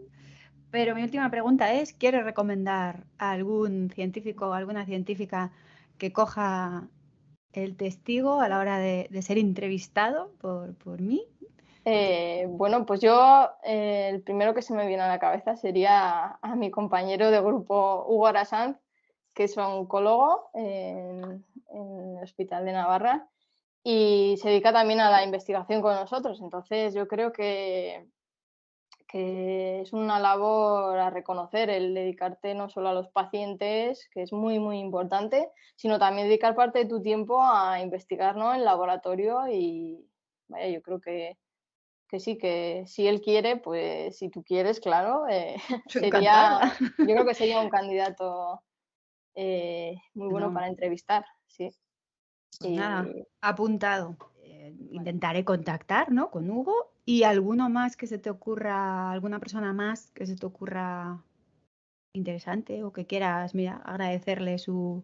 pero mi última pregunta es, ¿quieres recomendar a algún científico o alguna científica que coja el testigo a la hora de ser entrevistado por mí? Bueno, pues yo el primero que se me viene a la cabeza sería a mi compañero de grupo Hugo Arasanz, que es oncólogo en el Hospital de Navarra y se dedica también a la investigación con nosotros. Entonces yo creo que es una labor a reconocer el dedicarte no solo a los pacientes, que es muy, muy importante, sino también dedicar parte de tu tiempo a investigar, ¿no? En laboratorio y vaya, yo creo que sí, que si él quiere, pues si tú quieres, claro, Yo encantada. yo creo que sería un candidato muy bueno No, para entrevistar, sí. pues nada, Y apuntado. vale. Intentaré contactar, ¿no? Con Hugo y alguno más que se te ocurra, alguna persona más que se te ocurra interesante o que quieras, mira, agradecerle su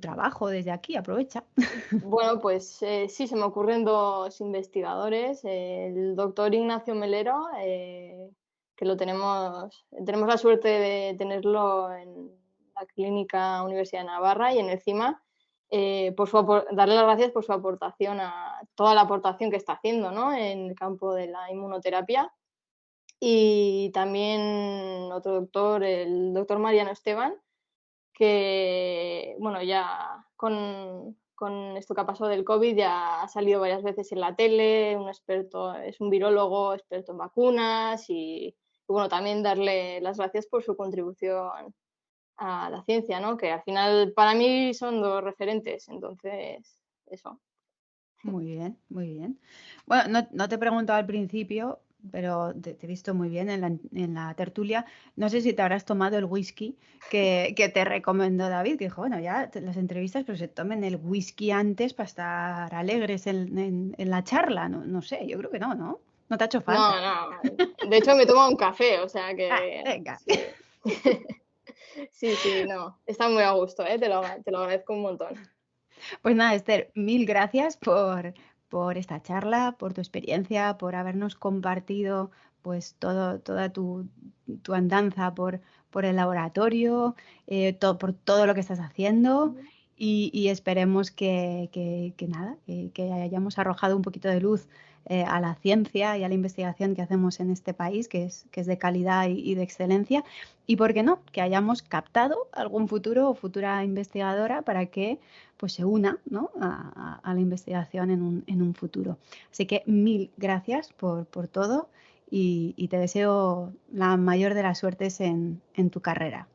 trabajo desde aquí, aprovecha. Bueno, pues sí, se me ocurren dos investigadores, el doctor Ignacio Melero, que tenemos la suerte de tenerlo en la Clínica Universidad de Navarra y en el CIMA, darle las gracias por su aportación toda la aportación que está haciendo, ¿no? En el campo de la inmunoterapia. Y también otro doctor, el doctor Mariano Esteban, que, bueno, ya con esto que ha pasado del COVID ya ha salido varias veces en la tele, es un virólogo experto en vacunas y bueno, también darle las gracias por su contribución a la ciencia, ¿no? Que al final para mí son dos referentes, entonces eso. Muy bien, muy bien. Bueno, no te he preguntado al principio, pero te he visto muy bien en la tertulia. No sé si te habrás tomado el whisky que te recomendó David, que dijo, bueno, ya las entrevistas, pero se tomen el whisky antes para estar alegres en la charla. No, no sé, yo creo que no, ¿no? No te ha hecho falta. No, no. De hecho, me tomo un café, o sea Ah, que venga. sí. Sí, sí, no. Está muy a gusto, ¿eh? Te lo agradezco un montón. Pues nada, Esther, mil gracias por esta charla, por tu experiencia, por habernos compartido pues toda tu andanza por el laboratorio, por todo lo que estás haciendo y esperemos que nada, que hayamos arrojado un poquito de luz a la ciencia y a la investigación que hacemos en este país, que es de calidad y de excelencia. Y por qué no, que hayamos captado algún futuro o futura investigadora para que pues se una, ¿no? a la investigación en un futuro. Así que mil gracias por todo y te deseo la mayor de las suertes en tu carrera.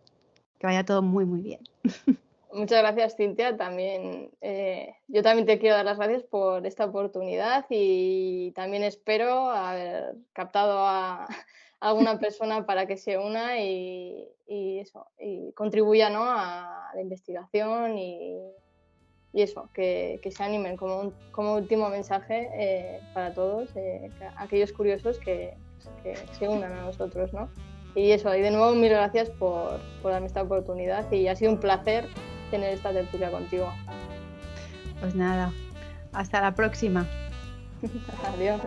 Que vaya todo muy, muy bien. Muchas gracias, Cintia. También, yo también te quiero dar las gracias por esta oportunidad y también espero haber captado a alguna persona para que se una y eso, y contribuya, ¿no? a la investigación y eso, que se animen como último mensaje para todos, aquellos curiosos que se unan a nosotros, ¿no? Y eso, y de nuevo mil gracias por darme esta oportunidad y ha sido un placer tener esta tertulia contigo. Pues nada, hasta la próxima. Adiós.